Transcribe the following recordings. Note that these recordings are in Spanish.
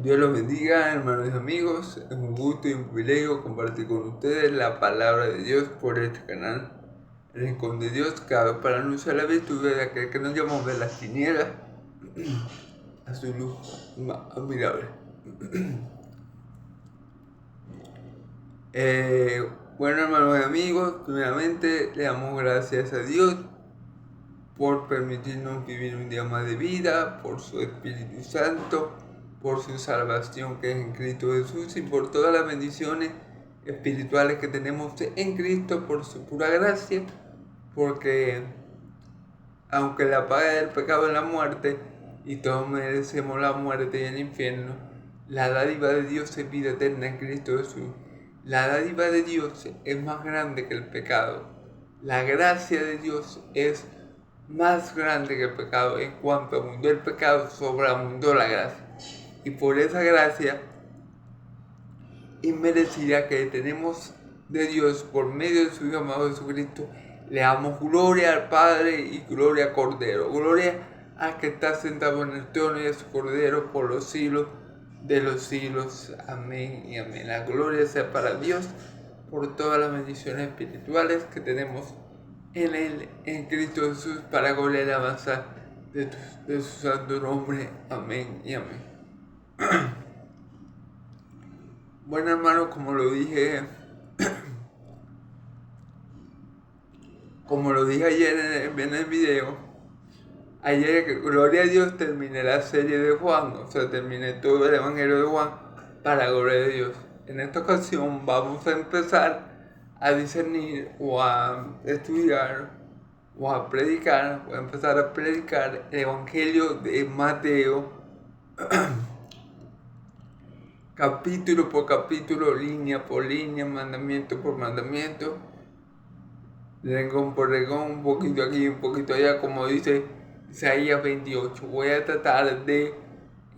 Dios los bendiga, hermanos y amigos. Es un gusto y un privilegio compartir con ustedes la palabra de Dios por este canal. El Rincón de Dios, cabe para anunciar la virtud de aquel que nos llamó de las tinieblas a su luz admirable. Bueno, hermanos y amigos, primeramente le damos gracias a Dios por permitirnos vivir un día más de vida, por su Espíritu Santo, por su salvación que es en Cristo Jesús y por todas las bendiciones espirituales que tenemos en Cristo por su pura gracia, porque aunque la paga del pecado es la muerte y todos merecemos la muerte y el infierno, la dádiva de Dios es vida eterna en Cristo Jesús. La dádiva de Dios es más grande que el pecado. La gracia de Dios es más grande que el pecado. En cuanto abundó el pecado, sobreabundó la gracia. Y por esa gracia inmerecida que tenemos de Dios por medio de su Hijo amado Jesucristo, le damos gloria al Padre y gloria al Cordero. Gloria al que está sentado en el trono y a su Cordero por los siglos de los siglos. Amén y amén. La gloria sea para Dios por todas las bendiciones espirituales que tenemos en Él, en Cristo Jesús, para gloria y alabanza de su santo nombre. Amén y amén. Bueno, hermanos, como lo dije ayer en el video, ayer, gloria a Dios, terminé la serie de Juan, o sea, terminé todo el Evangelio de Juan para gloria de Dios. En esta ocasión vamos a empezar a discernir o a estudiar o a predicar, voy a empezar a predicar el Evangelio de Mateo, capítulo por capítulo, línea por línea, mandamiento por mandamiento, regón por regón, un poquito aquí, un poquito allá, como dice Isaías 28. Voy a tratar de,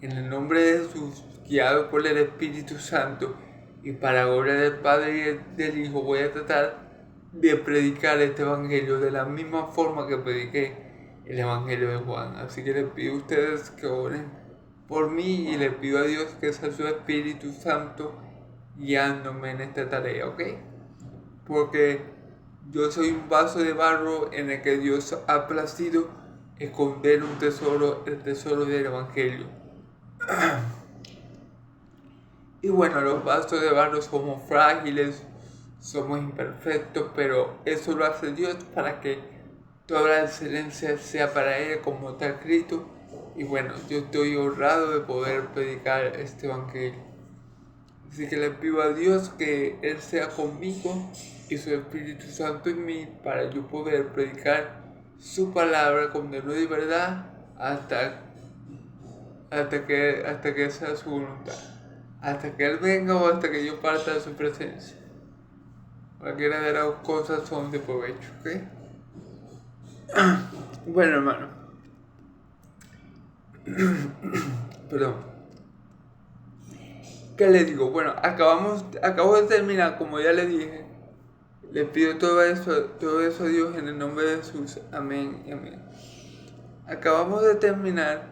en el nombre de Jesús, guiado por el Espíritu Santo y para gloria del Padre y del Hijo, voy a tratar de predicar este Evangelio de la misma forma que prediqué el Evangelio de Juan. Así que les pido a ustedes que oren por mí y les pido a Dios que sea su Espíritu Santo guiándome en esta tarea, ¿ok? Porque yo soy un vaso de barro en el que Dios ha placido esconder un tesoro, el tesoro del Evangelio. Y bueno, los vasos de barro somos frágiles, somos imperfectos, pero eso lo hace Dios para que toda la excelencia sea para Él, como está escrito. Y bueno, yo estoy honrado de poder predicar este Evangelio. Así que le pido a Dios que Él sea conmigo y su Espíritu Santo en mí para yo poder predicar su palabra con denuedo y verdad hasta que sea su voluntad. Hasta que Él venga o hasta que yo parta de su presencia. Cualquiera de las cosas son de provecho, ¿ok? Bueno, hermano. Perdón. ¿Qué les digo? Bueno, acabo de terminar, como ya les dije. Les pido todo eso a Dios en el nombre de Jesús. Amén y amén. Acabamos de terminar,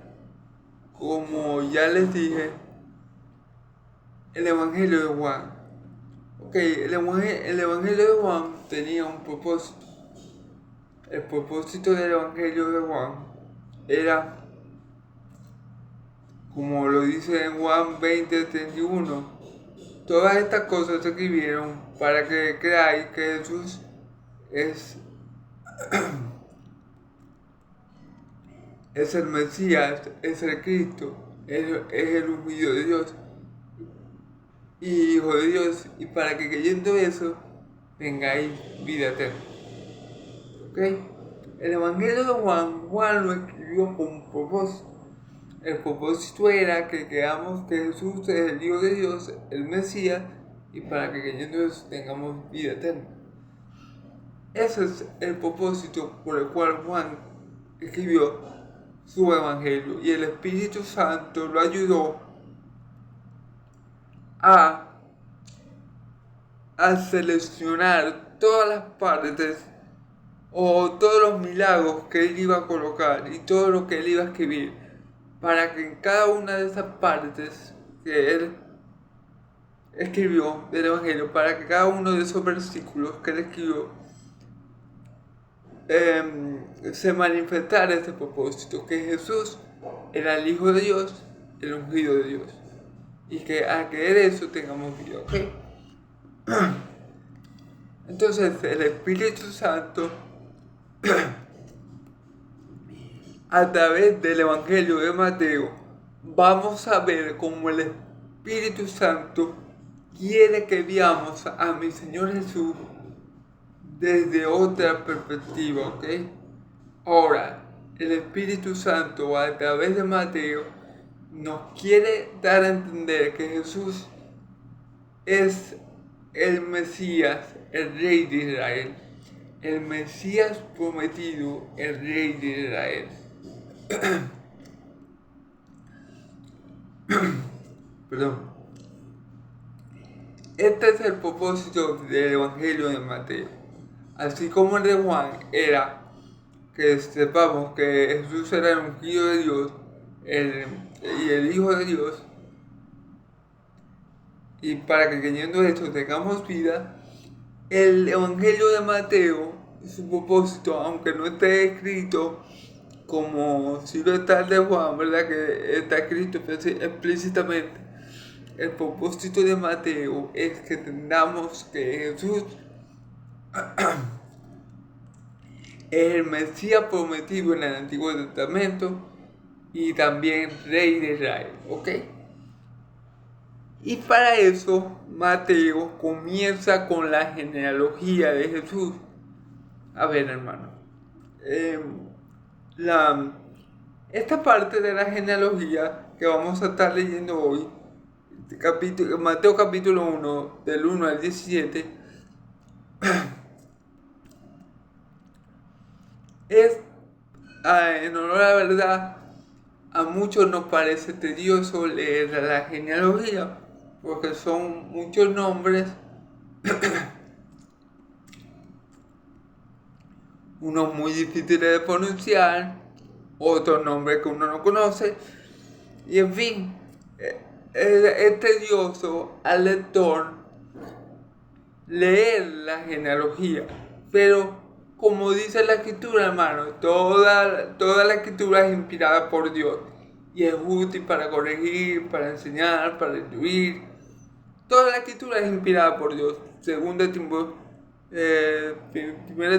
como ya les dije, el Evangelio de Juan. Ok, el Evangelio de Juan tenía un propósito. El propósito del Evangelio de Juan era, como lo dice en Juan 20:31, todas estas cosas se escribieron para que creáis que Jesús es el Mesías, es el Cristo, es el ungido de Dios y Hijo de Dios, y para que creyendo eso tengáis vida eterna. ¿Ok? El Evangelio de Juan lo escribió con un propósito. El propósito era que creamos que Jesús es el Hijo de Dios, el Mesías, y para que creyendo eso tengamos vida eterna. Ese es el propósito por el cual Juan escribió su Evangelio, y el Espíritu Santo lo ayudó a seleccionar todas las partes o todos los milagros que él iba a colocar y todo lo que él iba a escribir, para que en cada una de esas partes que él escribió del Evangelio, para que cada uno de esos versículos que él escribió se manifestara ese propósito, que Jesús era el Hijo de Dios, el ungido de Dios, y que al creer eso tengamos vida, ¿ok? Entonces el Espíritu Santo, a través del Evangelio de Mateo, vamos a ver cómo el Espíritu Santo quiere que veamos a mi Señor Jesús desde otra perspectiva, ¿ok? Ahora, el Espíritu Santo a través de Mateo nos quiere dar a entender que Jesús es el Mesías, el Rey de Israel, el Mesías prometido, el Rey de Israel. Perdón. Este es el propósito del Evangelio de Mateo. Así como el de Juan era que sepamos que Jesús era el ungido de Dios y el Hijo de Dios, y para que creyendo esto tengamos vida, el Evangelio de Mateo, su propósito, aunque no esté escrito como si lo está el de Juan, ¿verdad? Que está escrito explícitamente, el propósito de Mateo es que entendamos que Jesús es el Mesías prometido en el Antiguo Testamento y también Rey de Israel, ¿ok? Y para eso Mateo comienza con la genealogía de Jesús. A ver, hermano, esta parte de la genealogía que vamos a estar leyendo hoy, Mateo capítulo 1, del 1 al 17, es, en honor a la verdad, a muchos nos parece tedioso leer la genealogía, porque son muchos nombres, unos muy difíciles de pronunciar, otros nombres que uno no conoce, y en fin, es tedioso al lector leer la genealogía, pero como dice la escritura, hermano, toda la escritura es inspirada por Dios y es útil para corregir, para enseñar, para instruir. Toda la escritura es inspirada por Dios, según 1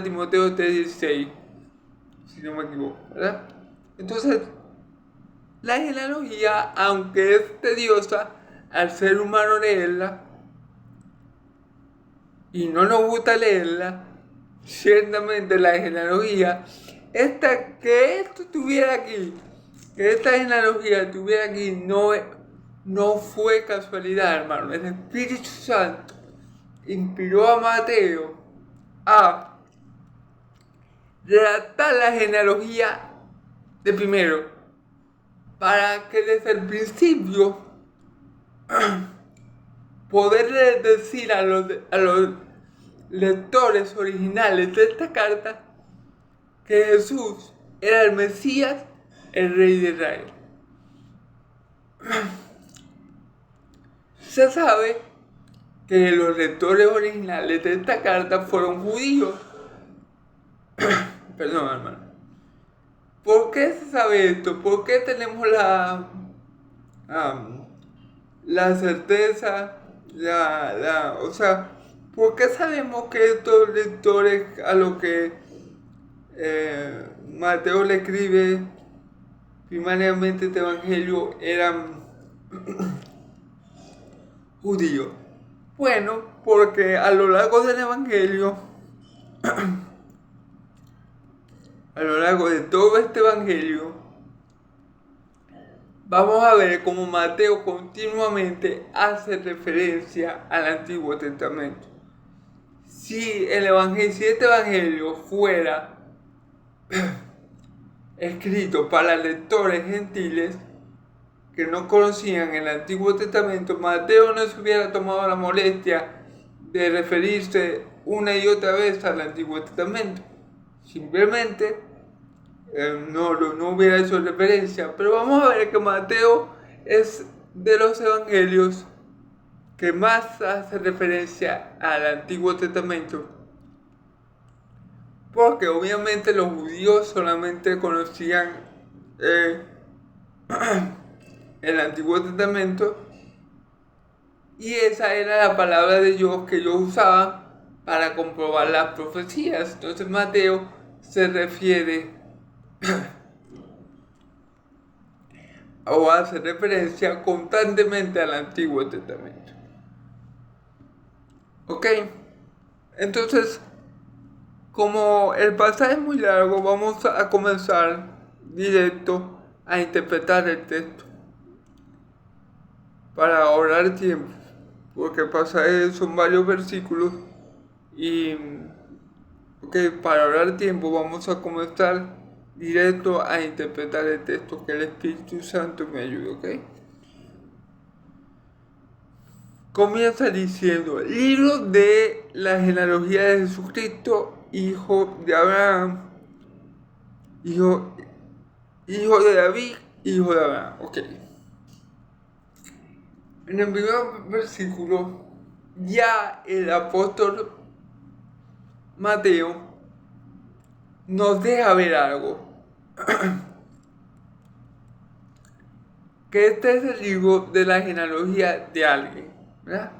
Timoteo 3:16, si no me equivoco, ¿verdad? Entonces, la genealogía, aunque es tediosa, al ser humano leerla, y no nos gusta leerla, ciertamente la genealogía, que esto estuviera aquí, que esta genealogía estuviera aquí, no fue casualidad, hermano. El Espíritu Santo inspiró a Mateo a redactar la genealogía de primero, para que desde el principio poder decir a los lectores originales de esta carta que Jesús era el Mesías, el Rey de Israel. Se sabe que los lectores originales de esta carta fueron judíos. Perdón, hermano. ¿Por qué se sabe esto? ¿Por qué tenemos la certeza, o sea, ¿por qué sabemos que estos lectores a los que Mateo le escribe primariamente este evangelio eran judíos? Bueno, porque a lo largo del evangelio, a lo largo de todo este evangelio, vamos a ver cómo Mateo continuamente hace referencia al Antiguo Testamento. Si este evangelio fuera escrito para lectores gentiles que no conocían el Antiguo Testamento, Mateo no se hubiera tomado la molestia de referirse una y otra vez al Antiguo Testamento. Simplemente no hubiera hecho referencia. Pero vamos a ver que Mateo es de los evangelios que más hace referencia al Antiguo Testamento, porque obviamente los judíos solamente conocían el Antiguo Testamento y esa era la palabra de Dios que ellos usaban para comprobar las profecías. Entonces Mateo se refiere o hace referencia constantemente al Antiguo Testamento. ¿Ok? Entonces, como el pasaje es muy largo, vamos a comenzar directo a interpretar el texto para ahorrar tiempo, porque el pasaje son varios versículos y para ahorrar tiempo vamos a comenzar directo a interpretar el texto, que el Espíritu Santo me ayude, ¿ok? Comienza diciendo: libro de la genealogía de Jesucristo, hijo de Abraham, hijo de David, hijo de Abraham. Ok. En el primer versículo, ya el apóstol Mateo nos deja ver algo. Que este es el libro de la genealogía de alguien, ¿verdad?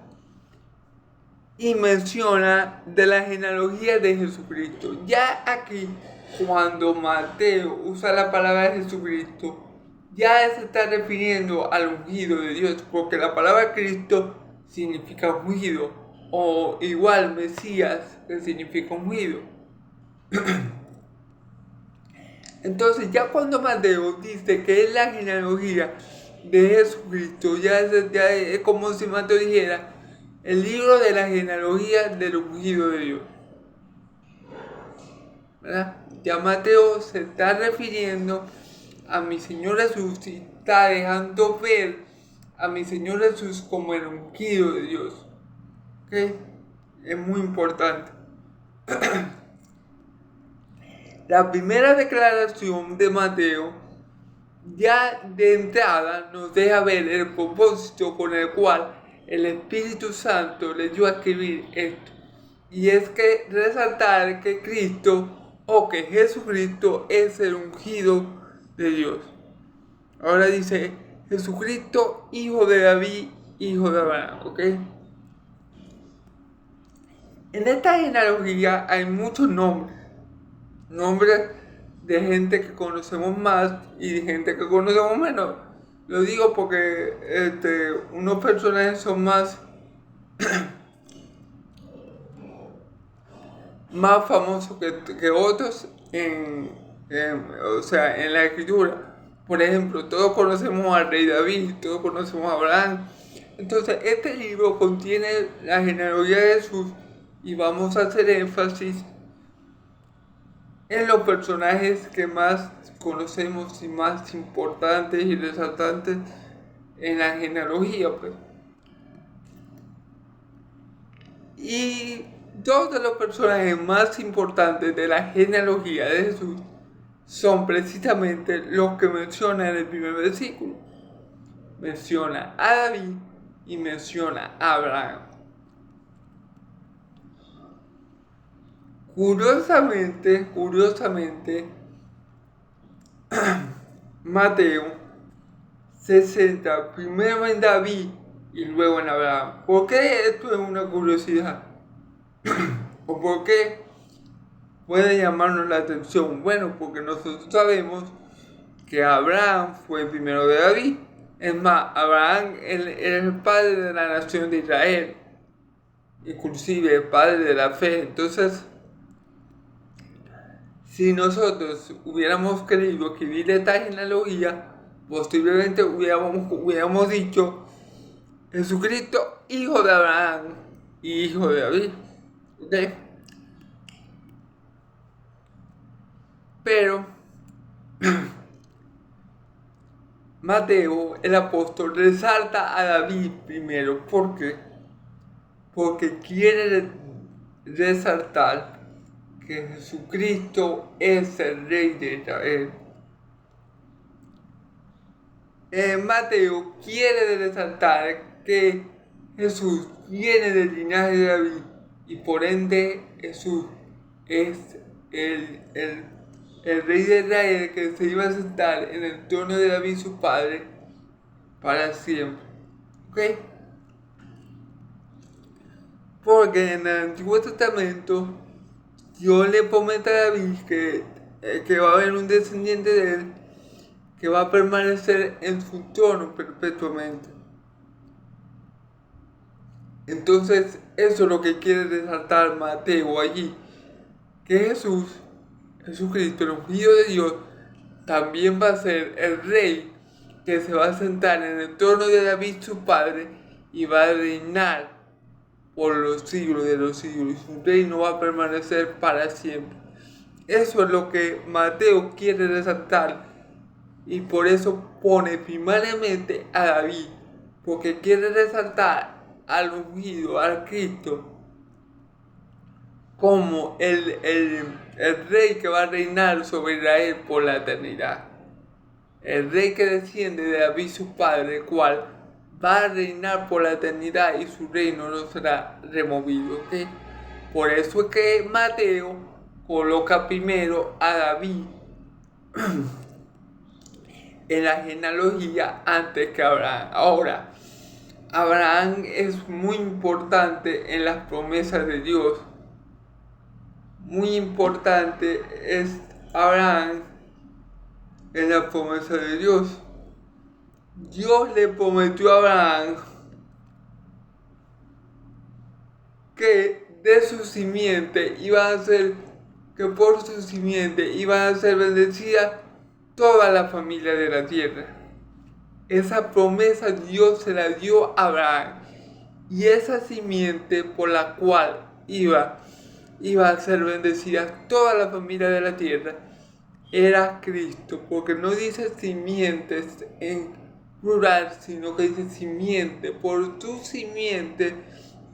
Y menciona de la genealogía de Jesucristo. Ya aquí, cuando Mateo usa la palabra de Jesucristo, ya se está refiriendo al ungido de Dios, porque la palabra Cristo significa ungido, o igual Mesías, que significa ungido. Entonces, ya cuando Mateo dice que es la genealogía de Jesucristo, ya es como si Mateo dijera el libro de la genealogía del ungido de Dios, ¿verdad? Ya Mateo se está refiriendo a mi Señor Jesús y está dejando ver a mi Señor Jesús como el ungido de Dios. ¿Ok? Es muy importante. La primera declaración de Mateo ya de entrada nos deja ver el propósito con el cual el Espíritu Santo le dio a escribir esto. Y es que resaltar que Cristo o que Jesucristo es el ungido de Dios. Ahora dice Jesucristo, hijo de David, hijo de Abraham. ¿Ok? En esta genealogía hay muchos nombres. Nombres de gente que conocemos más y de gente que conocemos menos. Lo digo porque unos personajes son más famosos que otros en la escritura. Por ejemplo, todos conocemos al rey David, todos conocemos a Abraham. Entonces, este libro contiene la genealogía de Jesús y vamos a hacer énfasis en los personajes que más conocemos y más importantes y resaltantes en la genealogía, pues. Y dos de los personajes más importantes de la genealogía de Jesús son precisamente los que menciona en el primer versículo. Menciona a David y menciona a Abraham. Curiosamente, Mateo se centra primero en David y luego en Abraham. ¿Por qué esto es una curiosidad? ¿O por qué puede llamarnos la atención? Bueno, porque nosotros sabemos que Abraham fue el primero de David. Es más, Abraham era el padre de la nación de Israel, inclusive el padre de la fe. Entonces, si nosotros hubiéramos querido escribir esta genealogía, posiblemente hubiéramos dicho Jesucristo, hijo de Abraham y hijo de David. ¿Ok? Pero Mateo, el apóstol, resalta a David primero. ¿Por qué? Porque quiere resaltar que Jesucristo es el Rey de Israel. Mateo quiere resaltar que Jesús viene del linaje de David y por ende Jesús es el rey de Israel que se iba a sentar en el trono de David su padre para siempre. ¿Ok? Porque en el Antiguo Testamento Dios le promete a David que va a haber un descendiente de él que va a permanecer en su trono perpetuamente. Entonces, eso es lo que quiere resaltar Mateo allí, que Jesucristo, el ungido de Dios, también va a ser el rey que se va a sentar en el trono de David su padre y va a reinar por los siglos de los siglos, y su reino va a permanecer para siempre. Eso es lo que Mateo quiere resaltar, y por eso pone primariamente a David, porque quiere resaltar al ungido, al Cristo, como el rey que va a reinar sobre Israel por la eternidad. El rey que desciende de David su padre, el cual va a reinar por la eternidad y su reino no será removido. ¿Okay? Por eso es que Mateo coloca primero a David en la genealogía antes que Abraham. Ahora, Abraham es muy importante en las promesas de Dios. Muy importante es Abraham en la promesa de Dios. Dios le prometió a Abraham que de su simiente iba a ser, que por su simiente iba a ser bendecida toda la familia de la tierra. Esa promesa Dios se la dio a Abraham, y esa simiente por la cual iba a ser bendecida toda la familia de la tierra era Cristo, porque no dice simientes en plural, sino que dice simiente. Por tu simiente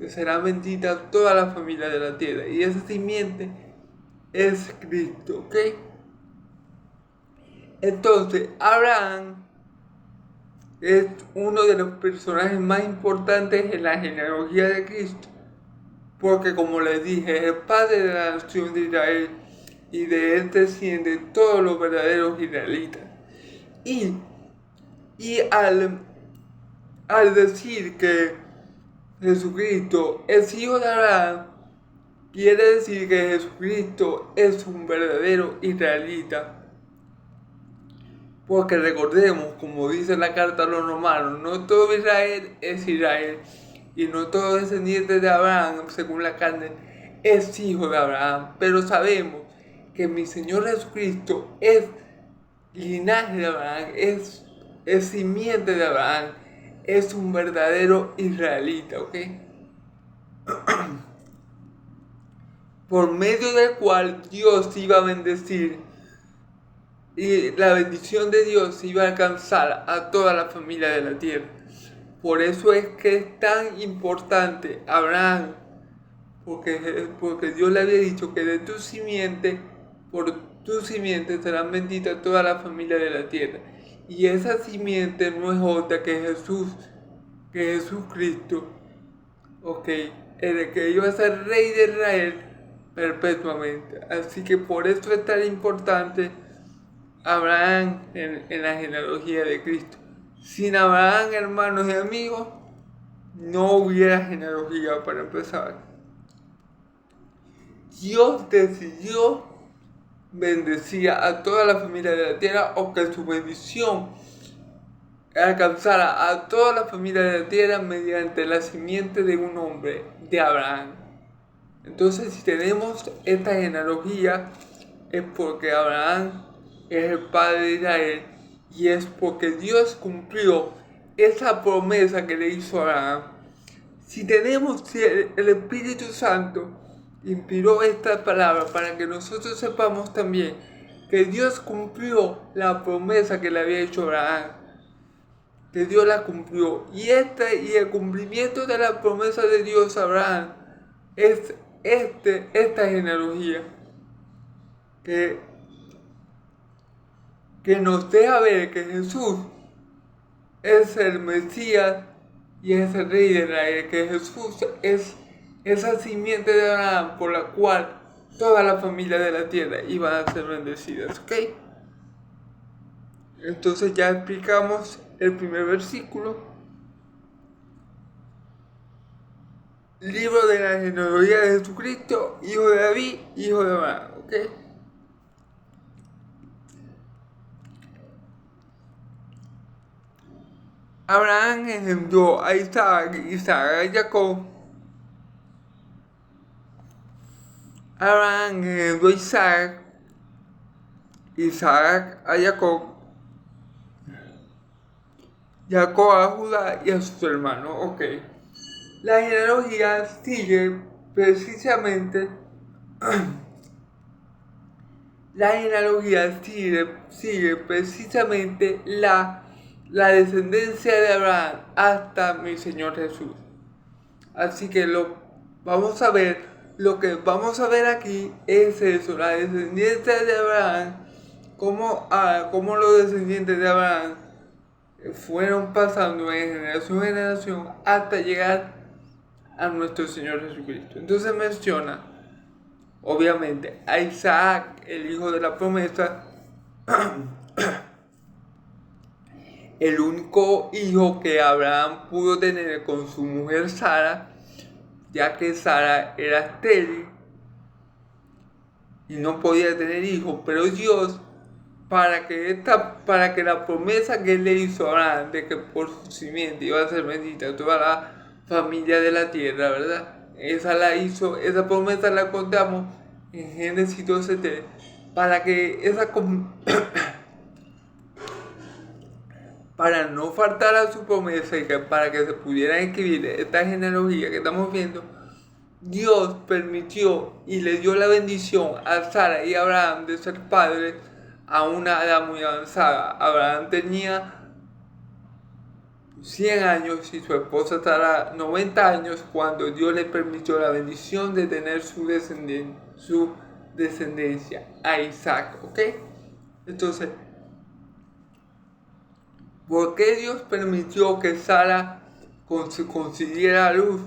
será bendita toda la familia de la tierra, y esa simiente es Cristo. ¿Ok? Entonces Abraham es uno de los personajes más importantes en la genealogía de Cristo, porque como les dije, es el padre de la nación de Israel, y de él descienden todos los verdaderos israelitas. Y al decir que Jesucristo es hijo de Abraham, quiere decir que Jesucristo es un verdadero israelita. Porque recordemos, como dice la carta a los romanos, no todo Israel es Israel, y no todo descendiente de Abraham, según la carne, es hijo de Abraham. Pero sabemos que mi Señor Jesucristo es linaje de Abraham, es simiente de Abraham, es un verdadero israelita, ¿ok? Por medio del cual Dios iba a bendecir, y la bendición de Dios iba a alcanzar a toda la familia de la tierra. Por eso es que es tan importante Abraham, porque Dios le había dicho que de tu simiente, por tu simiente serán benditas toda la familia de la tierra. Y esa simiente no es otra que Jesucristo, ok, el que iba a ser rey de Israel perpetuamente. Así que por eso es tan importante Abraham en la genealogía de Cristo. Sin Abraham, hermanos y amigos, no hubiera genealogía para empezar. Dios decidió bendecir a toda la familia de la tierra, o que su bendición alcanzara a toda la familia de la tierra mediante la simiente de un hombre, de Abraham. Entonces, si tenemos esta genealogía, es porque Abraham es el padre de Israel, y es porque Dios cumplió esa promesa que le hizo a Abraham. Si el Espíritu Santo inspiró esta palabra para que nosotros sepamos también que Dios cumplió la promesa que le había hecho a Abraham, que Dios la cumplió, y el cumplimiento de la promesa de Dios a Abraham es esta genealogía que nos deja ver que Jesús es el Mesías y es el Rey de Israel, que Jesús es esa simiente de Abraham por la cual toda la familia de la tierra iba a ser bendecidas, ¿ok? Entonces ya explicamos el primer versículo. Libro de la genealogía de Jesucristo, hijo de David, hijo de Abraham, ¿ok? Abraham engendró a Isaac, Isaac a Jacob. Abraham engendró a Isaac, Isaac a Jacob, Jacob a Judá y a sus hermanos, ok. La genealogía sigue precisamente la descendencia de Abraham hasta mi Señor Jesús. Así que lo que vamos a ver aquí es eso, la descendencia de Abraham, cómo los descendientes de Abraham fueron pasando de generación en generación hasta llegar a nuestro Señor Jesucristo. Entonces menciona, obviamente, a Isaac, el hijo de la promesa, el único hijo que Abraham pudo tener con su mujer Sara, ya que Sara era estéril y no podía tener hijos, pero Dios, para que la promesa que él le hizo a Abraham de que por su simiente iba a ser bendita toda la familia de la tierra, ¿verdad? Esa promesa la contamos en Génesis 12:3, para que para no faltar a su promesa y para que se pudiera escribir esta genealogía que estamos viendo, Dios permitió y le dio la bendición a Sara y a Abraham de ser padres a una edad muy avanzada. Abraham tenía 100 años y su esposa Sara 90 años cuando Dios le permitió la bendición de tener su descendencia a Isaac, ¿ok? Entonces, ¿por qué Dios permitió que Sara concibiera luz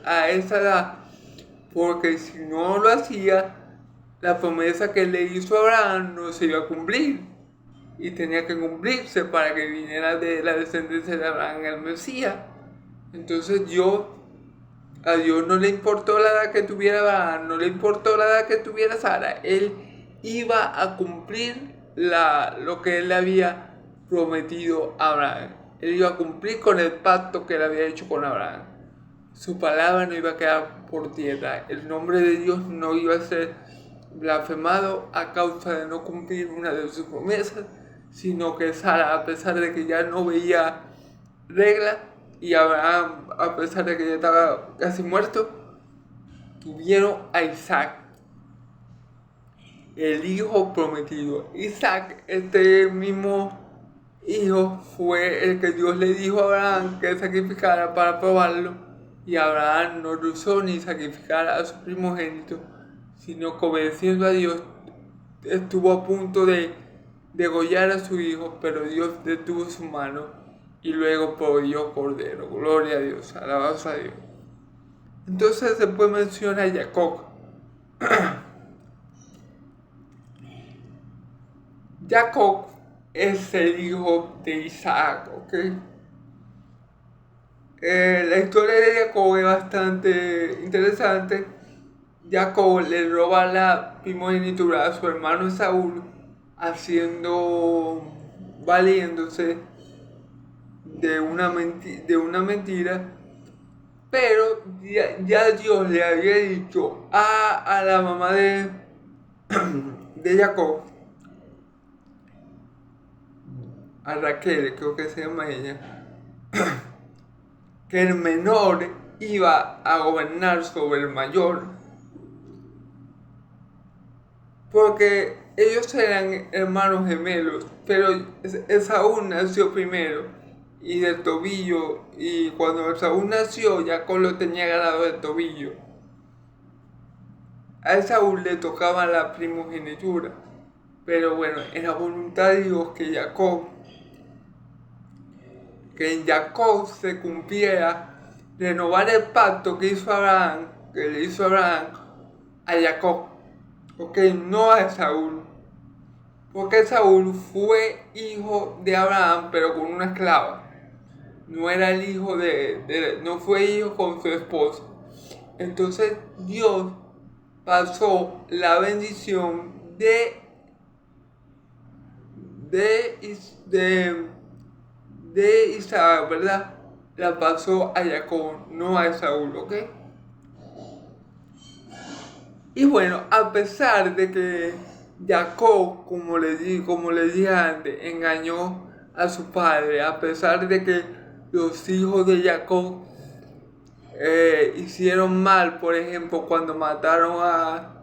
a esa edad? Porque si no lo hacía, la promesa que le hizo a Abraham no se iba a cumplir. Y tenía que cumplirse para que viniera de la descendencia de Abraham el Mesías. Entonces a Dios no le importó la edad que tuviera Abraham, no le importó la edad que tuviera Sara. Él iba a cumplir lo que él le había prometido a Abraham. Él iba a cumplir con el pacto que él había hecho con Abraham. Su palabra no iba a quedar por tierra. El nombre de Dios no iba a ser blasfemado a causa de no cumplir una de sus promesas, sino que Sara, a pesar de que ya no veía regla, y Abraham, a pesar de que ya estaba casi muerto, tuvieron a Isaac, el hijo prometido. Isaac, este mismo hijo, fue el que Dios le dijo a Abraham que sacrificara para probarlo, y Abraham no rehusó ni sacrificar a su primogénito, sino que obedeciendo a Dios estuvo a punto de degollar a su hijo, pero Dios detuvo su mano y luego proveyó cordero. Gloria a Dios, alabados a Dios. Entonces después menciona a Jacob. Jacob es el hijo de Isaac, ¿ok? La historia de Jacob es bastante interesante. Jacob le roba la primogenitura a su hermano Saúl, valiéndose de una mentira, pero ya Dios le había dicho a la mamá de Jacob, a Raquel, creo que se llama ella, que el menor iba a gobernar sobre el mayor, porque ellos eran hermanos gemelos, pero Esaú nació primero y del tobillo, y cuando Esaú nació Jacob lo tenía agarrado del tobillo. A Esaú le tocaba la primogenitura, pero bueno, era voluntad de Dios que Jacob que en Jacob se cumpliera renovar el pacto que hizo Abraham, que le hizo Abraham a Jacob, ok, no a Saúl, porque Saúl fue hijo de Abraham pero con una esclava, no era el hijo no fue hijo con su esposa. Entonces Dios pasó la bendición de Isaac, ¿verdad? La pasó a Jacob, no a Saúl, ¿ok? Y bueno, a pesar de que Jacob, como le dije antes, engañó a su padre, a pesar de que los hijos de Jacob hicieron mal, por ejemplo, cuando mataron a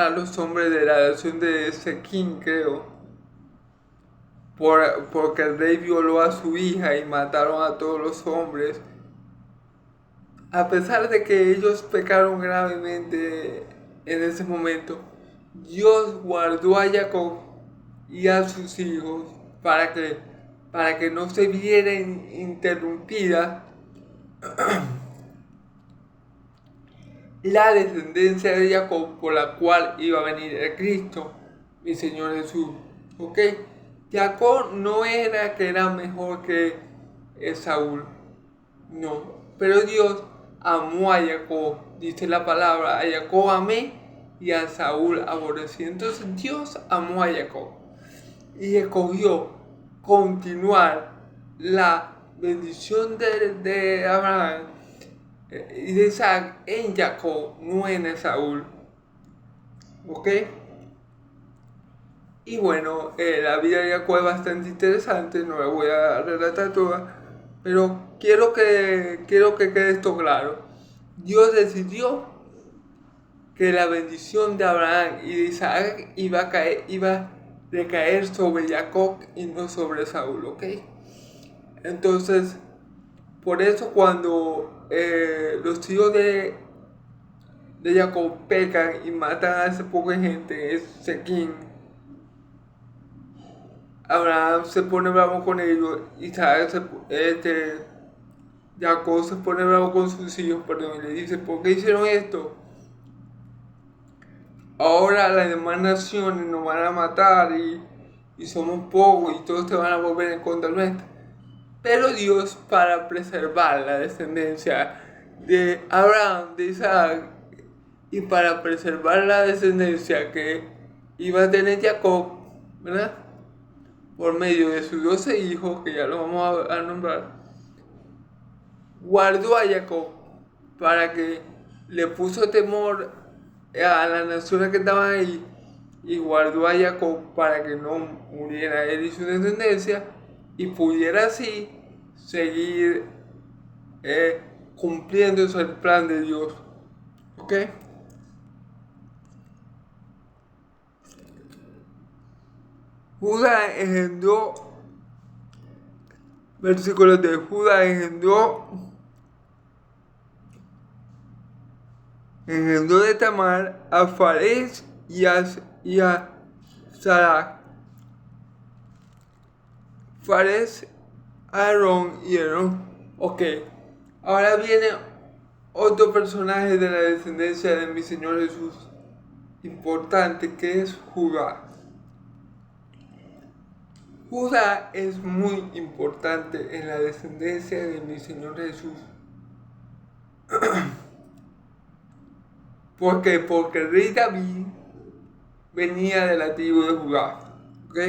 los hombres de la nación de Sequín, creo, porque el rey violó a su hija y mataron a todos los hombres. A pesar de que ellos pecaron gravemente en ese momento, Dios guardó a Jacob y a sus hijos para que no se viera interrumpida la descendencia de Jacob por la cual iba a venir el Cristo, mi Señor Jesús. ¿Ok? Jacob no era que era mejor que Saúl, no, pero Dios amó a Jacob, dice la palabra, a Jacob amé y a Saúl aborrecí. Entonces Dios amó a Jacob y escogió continuar la bendición de Abraham y de Isaac en Jacob, no en Saúl. ¿Ok? Y bueno, la vida de Jacob es bastante interesante, no la voy a relatar toda, pero quiero que quede esto claro. Dios decidió que la bendición de Abraham y de Isaac iba a recaer sobre Jacob y no sobre Saúl, ¿ok? Entonces, por eso cuando los hijos de Jacob pecan y matan a esa poca gente, es Sequín, Abraham se pone bravo con ellos, Jacob se pone bravo con sus hijos, y le dice, ¿por qué hicieron esto? Ahora las demás naciones nos van a matar y somos pocos y todos se van a volver en contra nuestra. Pero Dios, para preservar la descendencia de Abraham, de Isaac, y para preservar la descendencia que iba a tener Jacob, ¿verdad? Por medio de sus 12 hijos, que ya los vamos a nombrar, guardó a Jacob para que le puso temor a las naciones que estaban ahí y guardó a Jacob para que no muriera él y su descendencia y pudiera así seguir cumpliendo el plan de Dios. ¿Ok? Judá engendró, versículos de Judá engendró de Tamar a Fares y a Sarah. Fares, Aarón y Aarón. Ok, ahora viene otro personaje de la descendencia de mi Señor Jesús, importante, que es Judá. Judá es muy importante en la descendencia de mi Señor Jesús. ¿Por qué? Porque el rey David venía de la tribu de Judá. ¿Ok?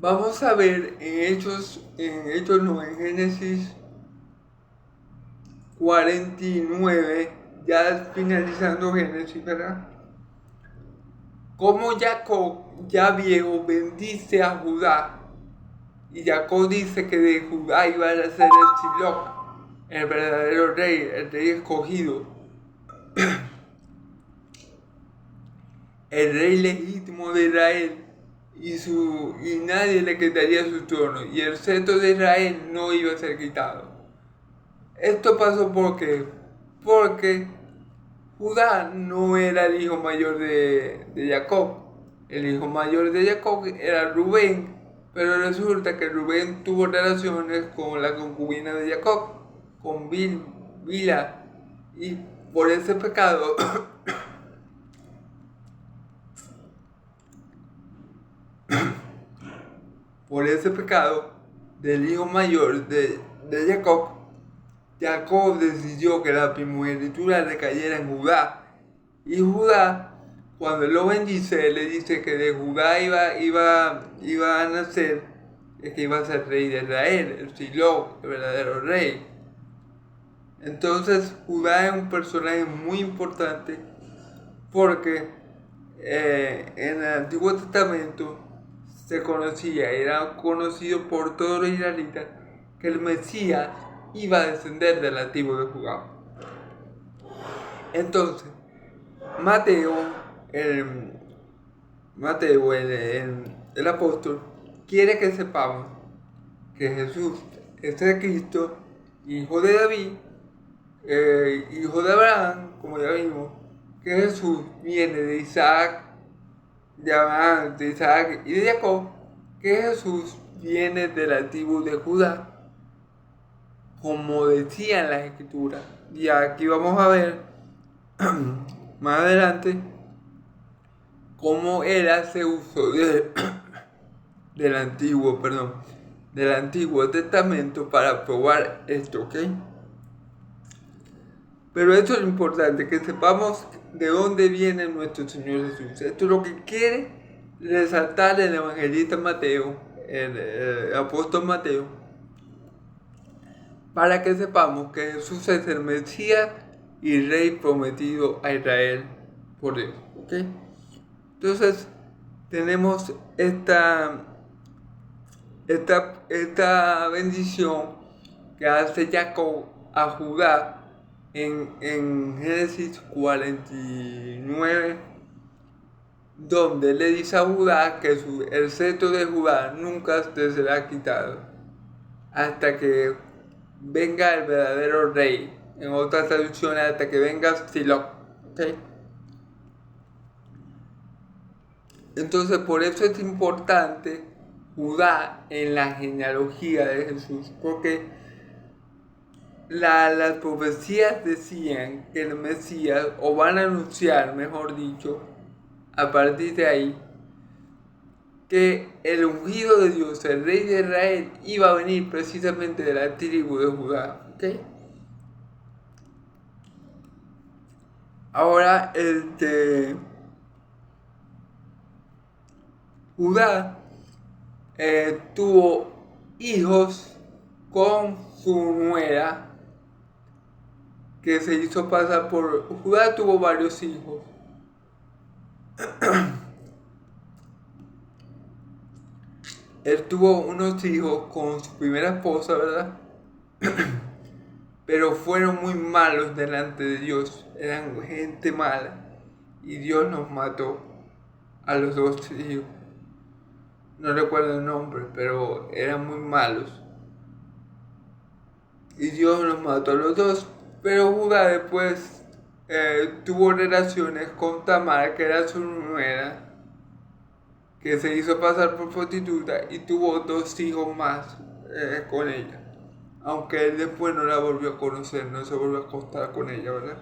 Vamos a ver en Génesis 49, ya finalizando Génesis, ¿verdad? Como Jacob, ya viejo, bendice a Judá. Y Jacob dice que de Judá iba a ser el Shiloh, el verdadero rey, el rey escogido. El rey legítimo de Israel. Y nadie le quitaría su trono. Y el cetro de Israel no iba a ser quitado. Esto pasó porque Judá no era el hijo mayor de Jacob. El hijo mayor de Jacob era Rubén, pero resulta que Rubén tuvo relaciones con la concubina de Jacob, con Bila, y por ese pecado, por ese pecado del hijo mayor de Jacob, Jacob decidió que la primogenitura recayera en Judá. Y Judá, cuando lo bendice, le dice que de Judá iba a nacer, que iba a ser rey de Israel, el Silo, el verdadero rey. Entonces Judá es un personaje muy importante porque en el Antiguo Testamento se conocía, era conocido por todos los israelitas, que el Mesías iba a descender de la tribu de Judá. Entonces, Mateo, el apóstol, quiere que sepamos que Jesús es el Cristo, hijo de David, hijo de Abraham, como ya vimos, que Jesús viene de Isaac, de Abraham, de Isaac y de Jacob, que Jesús viene de la tribu de Judá, como decían las escrituras. Y aquí vamos a ver más adelante cómo él hace uso del Antiguo Testamento para probar esto, ¿ok? Pero esto es lo importante, que sepamos de dónde viene nuestro Señor Jesús. Esto es lo que quiere resaltar el evangelista Mateo, el apóstol Mateo, para que sepamos que Jesús es el Mesías y Rey prometido a Israel por Dios, ¿ok? Entonces, tenemos esta bendición que hace Jacob a Judá en Génesis 49, donde le dice a Judá que el cetro de Judá nunca te será quitado hasta que venga el verdadero rey. En otras traducciones, hasta que venga Silo, ¿okay? Entonces, por eso es importante Judá en la genealogía de Jesús, porque las profecías decían que el Mesías, o van a anunciar, mejor dicho, a partir de ahí, que el ungido de Dios, el rey de Israel, iba a venir precisamente de la tribu de Judá, ¿ok? Ahora, Judá tuvo hijos con su nuera, que se hizo pasar por... Judá tuvo varios hijos. Él tuvo unos hijos con su primera esposa, ¿verdad? Pero fueron muy malos delante de Dios. Eran gente mala. Y Dios nos mató a los dos hijos. No recuerdo el nombre, pero eran muy malos. Y Dios nos mató a los dos. Pero Judá después tuvo relaciones con Tamar, que era su nuera, que se hizo pasar por prostituta, y tuvo 2 hijos más con ella. Aunque él después no la volvió a conocer, no se volvió a acostar con ella, ¿verdad?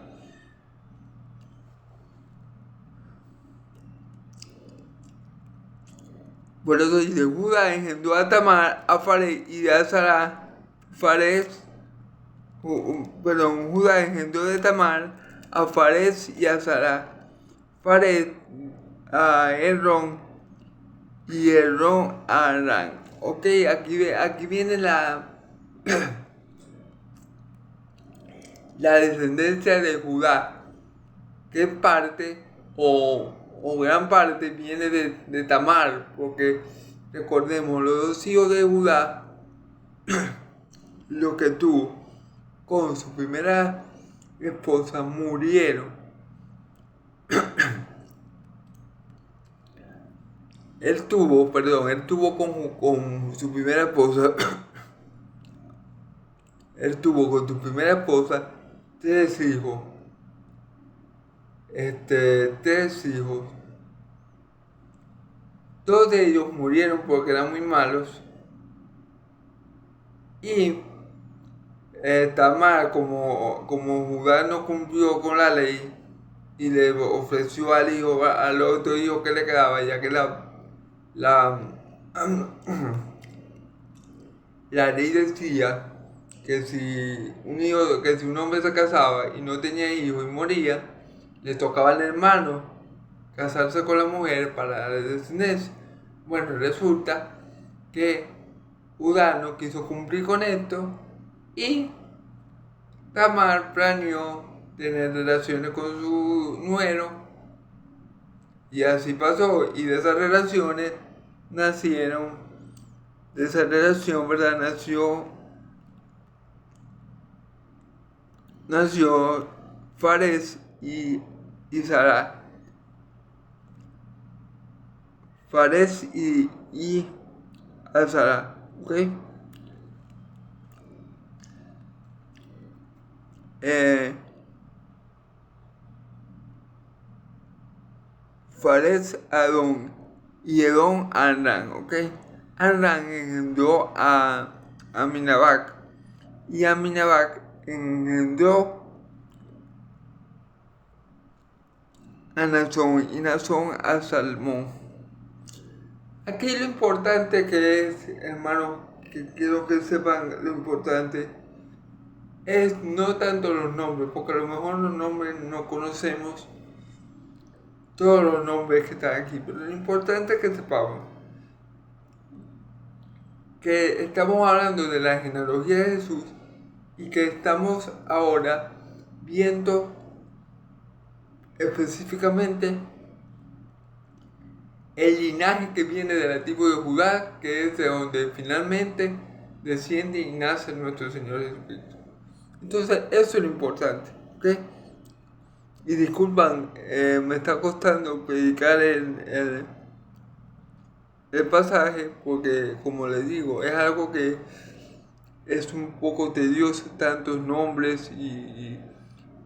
Por eso dice, Judá engendró a Tamar, a Fares y a Zara. Judá engendró de Tamar a Fares y a Zara. Fares a Herrón y Herrón a Arán. Ok, aquí viene la descendencia de Judá, que parte o gran parte viene de Tamar, porque recordemos, los 2 hijos de Judá, lo que tuvo con su primera esposa, murieron. Él tuvo con su primera esposa, él tuvo con su primera esposa 3 hijos. tres hijos. Dos de ellos murieron porque eran muy malos. Y Tamar, como Judá no cumplió con la ley y le ofreció al otro hijo que le quedaba, ya que la, la ley decía que que si un hombre se casaba y no tenía hijos y moría, le tocaba al hermano casarse con la mujer para darle descendencia. Bueno, resulta que Judá no quiso cumplir con esto y Tamar planeó tener relaciones con su nuero y así pasó. Y de esas relaciones de esa relación, ¿verdad? Nació Fares y Sara. Fares y Sara, ¿ok? Fares Adón y Edom Arán, ¿ok? Arán engendró a Aminabak y Aminabak engendró a Nazón y Nazón a Salmón. Aquí lo importante que es, hermano, que quiero que sepan lo importante, es no tanto los nombres, porque a lo mejor los nombres no conocemos todos los nombres que están aquí, pero lo importante es que sepamos que estamos hablando de la genealogía de Jesús y que estamos ahora viendo específicamente el linaje que viene de la tribu de Judá, que es de donde finalmente desciende y nace nuestro Señor Jesucristo. Entonces, eso es lo importante, ¿ok? Y disculpan, me está costando predicar el pasaje porque, como les digo, es algo que es un poco tedioso, tantos nombres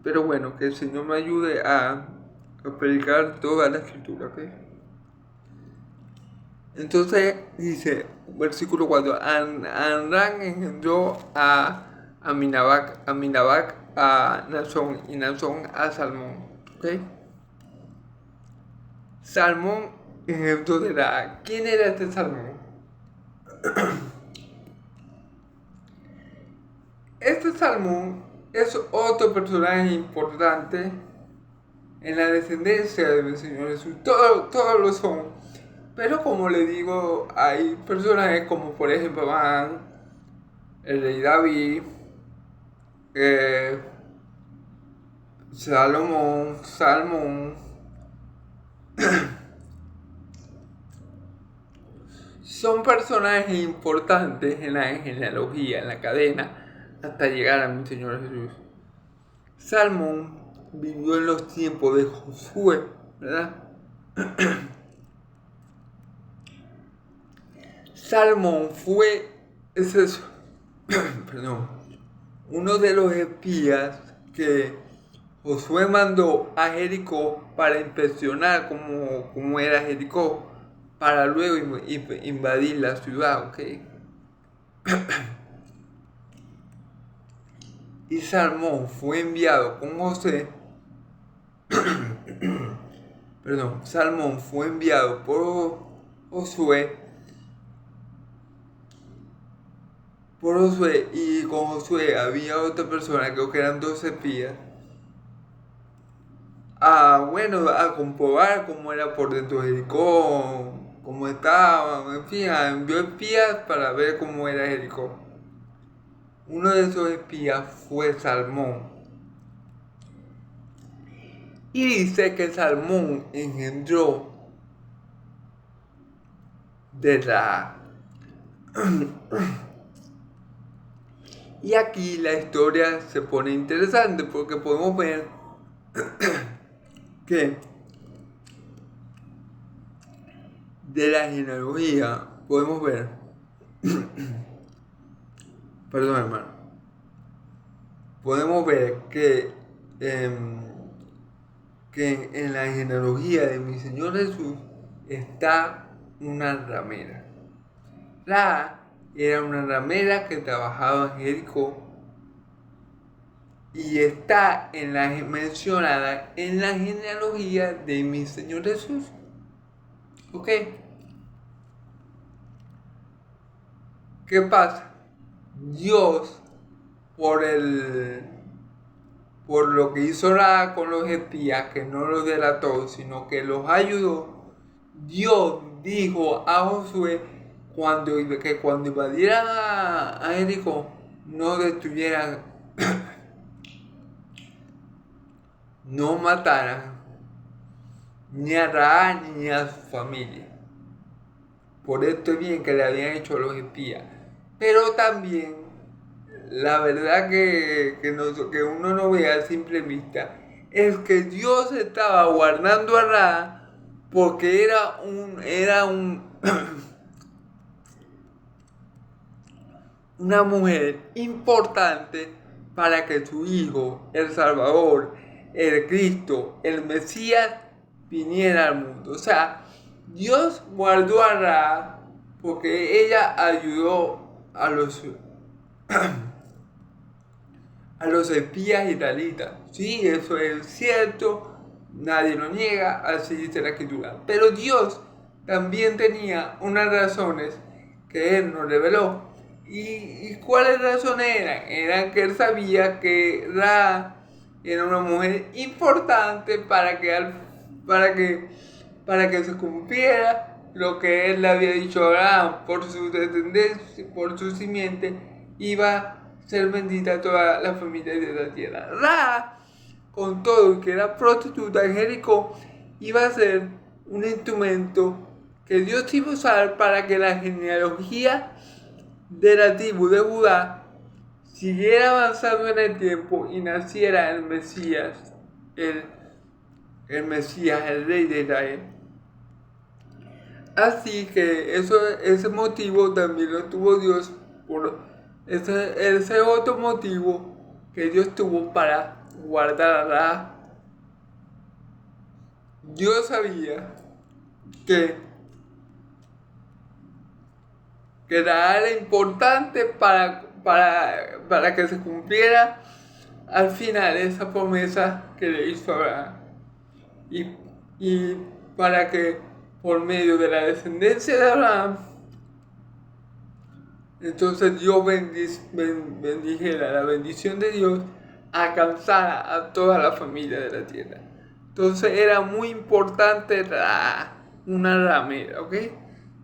pero bueno, que el Señor me ayude a predicar toda la escritura, ¿ok? Entonces dice, versículo 4, Anrán engendró a Aminabak a Nazón y Nazón a Salmón, ¿ok? Salmón engendró de Ra. ¿Quién era este Salmón? Este Salmón es otro personaje importante en la descendencia de mi Señor Jesús. Todos lo son. Pero como le digo, hay personajes como por ejemplo el rey David, Salmón, son personajes importantes en la genealogía, en la cadena, hasta llegar a mi Señor Jesús. Salmón vivió en los tiempos de Josué, ¿verdad? Salmón fue perdón, uno de los espías que Josué mandó a Jericó para inspeccionar cómo era Jericó, para luego invadir la ciudad, ¿ok? Y Salmón fue enviado con José, Salmón fue enviado por Josué, y con Josué había otra persona, creo que eran 12 espías, a comprobar cómo era por dentro de Jericó, cómo estaba, en fin, envió espías para ver cómo era Jericó. Uno de esos espías fue Salmón. Y dice que Salmón engendró de Ra. Y aquí la historia se pone interesante porque podemos ver que de la genealogía podemos ver, perdón hermano, podemos ver que que en la genealogía de mi Señor Jesús está una ramera. Rahab era una ramera que trabajaba en Jericó y está mencionada en la genealogía de mi Señor Jesús. ¿Ok? ¿Qué pasa? Dios, por lo que hizo Rahab con los espías, que no los delató, sino que los ayudó, Dios dijo a Josué que cuando invadieran a Jericó, no destruyeran, no mataran ni a Rahab ni a su familia. Por esto bien que le habían hecho los espías. Pero también, la verdad que uno no ve a simple vista, es que Dios estaba guardando a Rahab porque era una mujer importante para que su hijo, el Salvador, el Cristo, el Mesías, viniera al mundo. O sea, Dios guardó a Rahab porque ella ayudó a los espías israelitas. Sí, eso es cierto, nadie lo niega, así dice la Escritura. Pero Dios también tenía unas razones que Él nos reveló. ¿Y cuáles razones eran? Eran que Él sabía que Rahab era una mujer importante para que se cumpliera lo que Él le había dicho a Abraham. Por su descendencia, por su simiente, iba a ser bendita toda la familia de la tierra. Rahab, con todo y que era prostituta en Jericó, iba a ser un instrumento que Dios iba a usar para que la genealogía de la tribu de Judá siguiera avanzando en el tiempo y naciera el Mesías, el Mesías, el Rey de Israel. Así que ese motivo también lo tuvo Dios, ese otro motivo que Dios tuvo para guardar a Rahab. Dios sabía que Rahab era importante para que se cumpliera al final esa promesa que le hizo a Abraham. Y para que por medio de la descendencia de Abraham, entonces Dios bendijera, la bendición de Dios alcanzara a toda la familia de la tierra. Entonces era muy importante una ramera, ¿ok?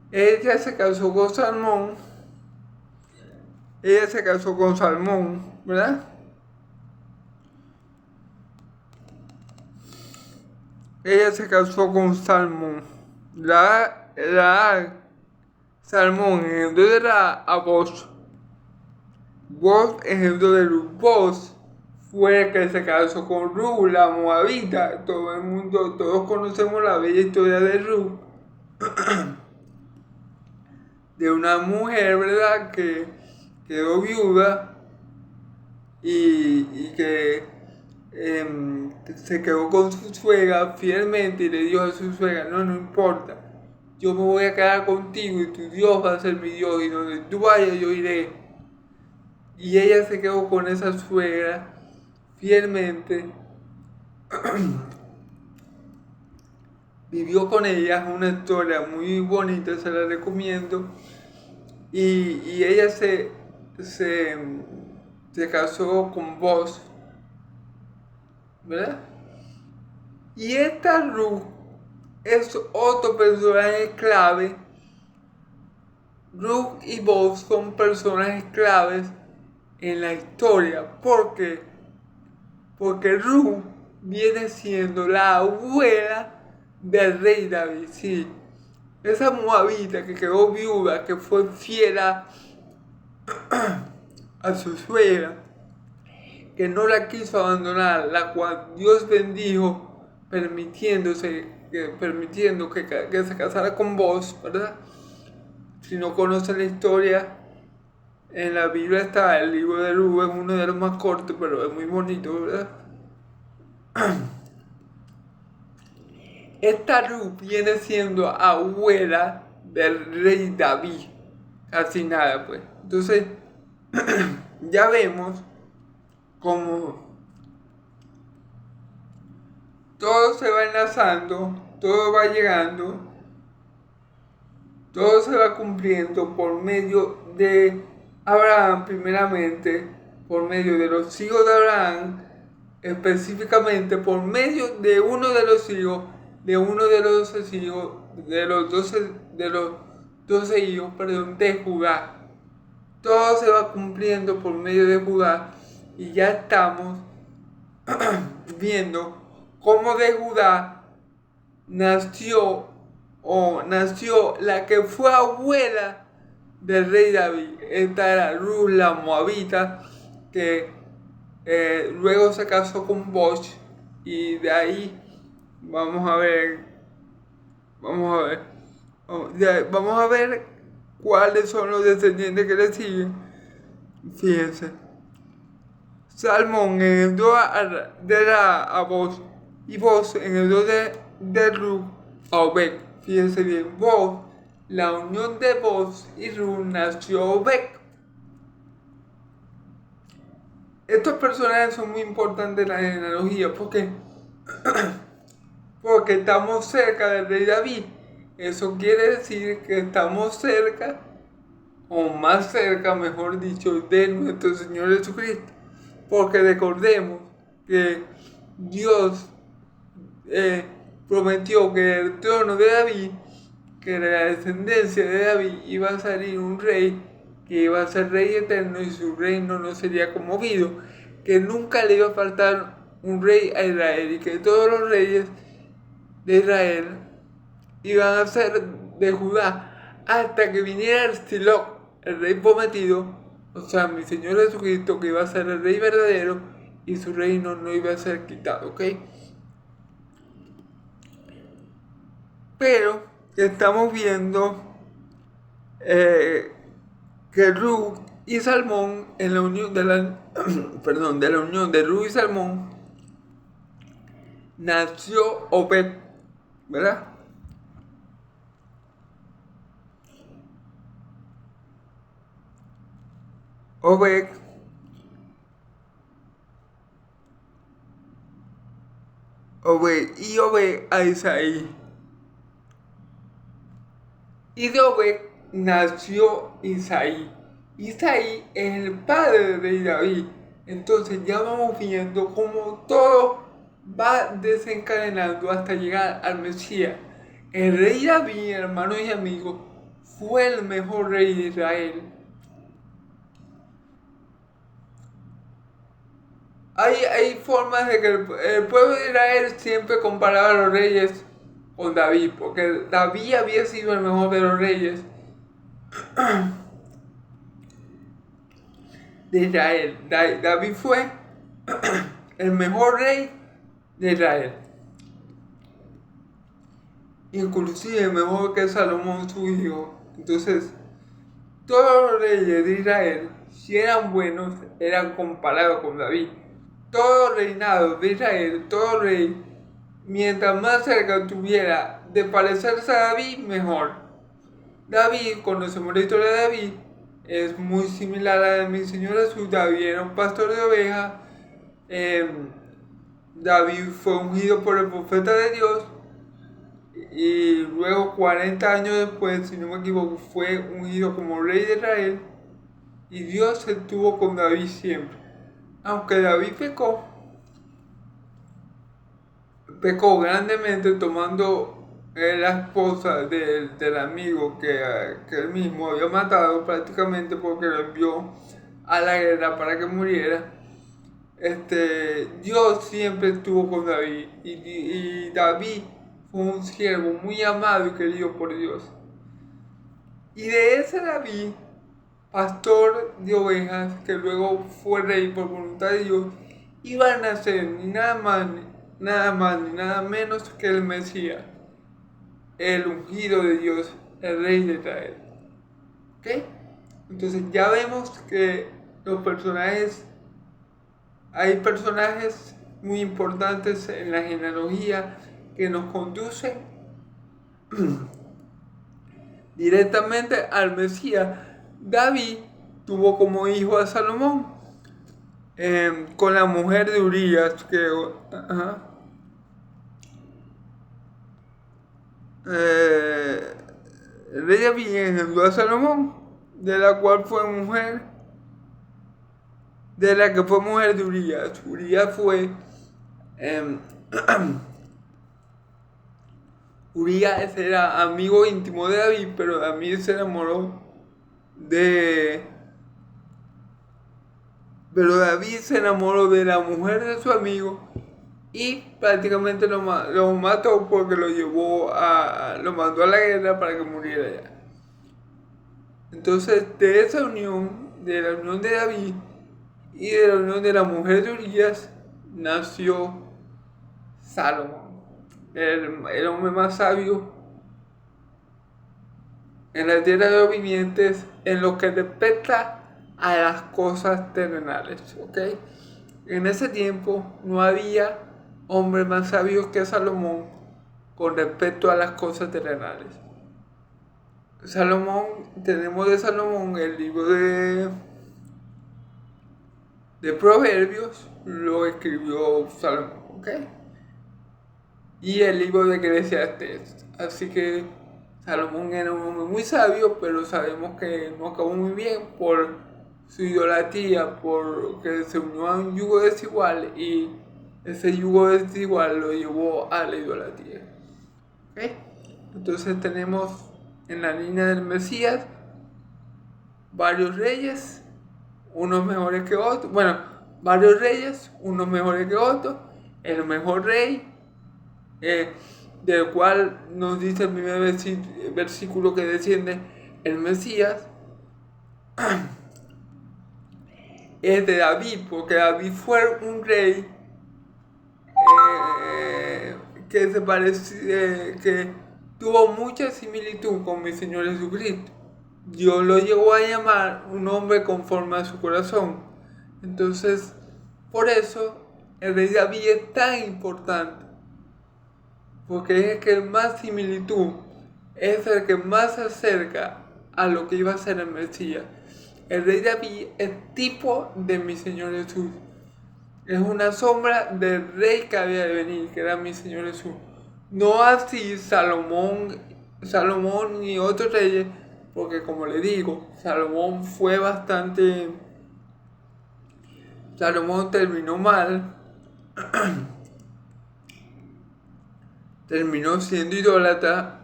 Ella se casó con Salmón, ¿verdad? Ella se casó con Salmón. Salmón ejemplo de Rahab a Boz. Boz ejemplo de Ruth. Boz fue el que se casó con Ruth, la moabita. Todos conocemos la bella historia de Ruth. De una mujer, ¿verdad?, que quedó viuda y que se quedó con su suegra fielmente y le dijo a su suegra: no importa, yo me voy a quedar contigo y tu Dios va a ser mi Dios y donde tú vayas yo iré. Y ella se quedó con esa suegra fielmente. Vivió con ella, es una historia muy bonita, se la recomiendo. Y ella se casó con Boz, ¿verdad? Y esta Ruth es otro personaje clave. Ruth y Boz son personajes claves en la historia. ¿Por qué? Porque Ruth viene siendo la abuela del rey David. Sí, esa moabita que quedó viuda, que fue fiel a su suegra, que no la quiso abandonar, la cual Dios bendijo, permitiendo que se casara con Boz, ¿verdad? Si no conocen la historia, en la Biblia está el libro de Ruth, es uno de los más cortos, pero es muy bonito, ¿verdad? esta Ruth viene siendo abuela del rey David. Casi nada, pues. Entonces, ya vemos cómo todo se va enlazando, todo va llegando, todo se va cumpliendo por medio de Abraham, primeramente, por medio de los hijos de Abraham, específicamente por medio de uno de los hijos, de uno de los 12 hijos, de los 12 hijos, de Judá. Todo se va cumpliendo por medio de Judá y ya estamos viendo cómo de Judá nació la que fue abuela del rey David. Esta era Ruth la Moabita, que luego se casó con Boaz, y de ahí vamos a ver cuáles son los descendientes que le siguen. Fíjense, Salmón heredó de a Boaz, y Boaz heredó de Ruth a Obed. Fíjense bien, Boaz, la unión de Boaz y Ruth nació Obed. Estos personajes son muy importantes en la genealogía porque estamos cerca del rey David. Eso quiere decir que estamos cerca, o más cerca, mejor dicho, de nuestro Señor Jesucristo. Porque recordemos que Dios prometió que del trono de David, que de la descendencia de David, iba a salir un rey que iba a ser rey eterno y su reino no sería conmovido, que nunca le iba a faltar un rey a Israel y que todos los reyes de Israel iban a ser de Judá hasta que viniera el Siloc, el rey prometido, o sea, mi Señor Jesucristo, que iba a ser el rey verdadero y su reino no iba a ser quitado, ¿ok? Pero estamos viendo que Ruth y Salmón, en la unión de la unión de Ruth y Salmón, nació Obed, ¿verdad? Obed a Isaí. Y de Obed nació Isaí. Isaí es el padre del rey David. Entonces ya vamos viendo cómo todo va desencadenando hasta llegar al Mesías. El rey David, hermanos y amigos, fue el mejor rey de Israel. Hay formas de que el pueblo de Israel siempre comparaba a los reyes con David, porque David había sido el mejor de los reyes de Israel. David fue el mejor rey de Israel, inclusive mejor que Salomón su hijo. Entonces, todos los reyes de Israel, si eran buenos, eran comparados con David. Todo reinado de Israel, todo rey, mientras más cerca tuviera de parecerse a David, mejor. David, conocemos la historia de David, es muy similar a la de mi Señor Jesús. David era un pastor de ovejas. David fue ungido por el profeta de Dios y luego 40 años después, si no me equivoco, fue ungido como rey de Israel, y Dios estuvo con David siempre. Aunque David pecó grandemente tomando la esposa del amigo que él mismo había matado, prácticamente porque lo envió a la guerra para que muriera. Dios siempre estuvo con David, y David fue un siervo muy amado y querido por Dios. Y de ese David, pastor de ovejas, que luego fue rey por voluntad de Dios, iba a nacer ni nada más ni nada menos que el Mesías, el ungido de Dios, el rey de Israel. ¿Ok? Entonces ya vemos que hay personajes muy importantes en la genealogía que nos conduce directamente al Mesías. David tuvo como hijo a Salomón con la mujer de Urías, que el rey David engendró a Salomón, de la cual fue mujer, de la que fue mujer de Urías. Urías fue Urías era amigo íntimo de David, pero David se enamoró Pero David se enamoró de la mujer de su amigo y prácticamente lo mató porque lo mandó a la guerra para que muriera allá. Entonces, de esa unión, de la unión de David y de la unión de la mujer de Urías, nació Salomón, el hombre más sabio en la tierra de los vivientes en lo que respecta a las cosas terrenales, ¿ok? En ese tiempo no había hombre más sabio que Salomón con respecto a las cosas terrenales. Tenemos de Salomón el libro de Proverbios, lo escribió Salomón, ¿ok? Y el libro de Eclesiastés. Así que Salomón era un hombre muy sabio, pero sabemos que no acabó muy bien por su idolatría, porque se unió a un yugo desigual y ese yugo desigual lo llevó a la idolatría. ¿Okay? Entonces tenemos en la línea del Mesías varios reyes, unos mejores que otros. Bueno, varios reyes, unos mejores que otros. El mejor rey, del cual nos dice el primer versículo que desciende el Mesías, es de David, porque David fue un rey que tuvo mucha similitud con mi Señor Jesucristo. Dios lo llegó a llamar un hombre conforme a su corazón. Entonces, por eso el rey David es tan importante, porque es el que más similitud, es el que más se acerca a lo que iba a ser el Mesías. El rey David es tipo de mi Señor Jesús. Es una sombra del rey que había de venir, que era mi Señor Jesús. No así Salomón ni otros reyes, porque como le digo, Salomón terminó mal, terminó siendo idólatra.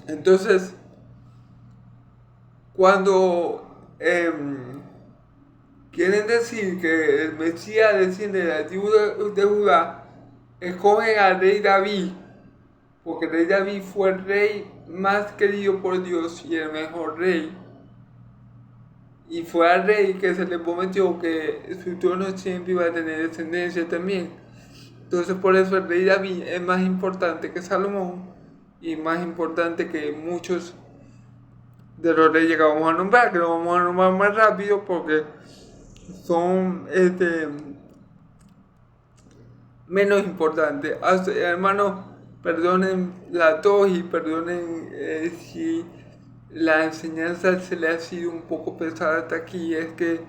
Entonces, cuando quieren decir que el Mesías desciende de la tribu de Judá, escogen al rey David, porque el rey David fue el rey más querido por Dios y el mejor rey. Y fue al rey que se le prometió que su trono siempre iba a tener descendencia también. Entonces por eso el rey David es más importante que Salomón y más importante que muchos de los reyes que vamos a nombrar, que lo vamos a nombrar más rápido porque son menos importantes. Hermanos, perdonen la tos y perdonen si la enseñanza se le ha sido un poco pesada hasta aquí. Es que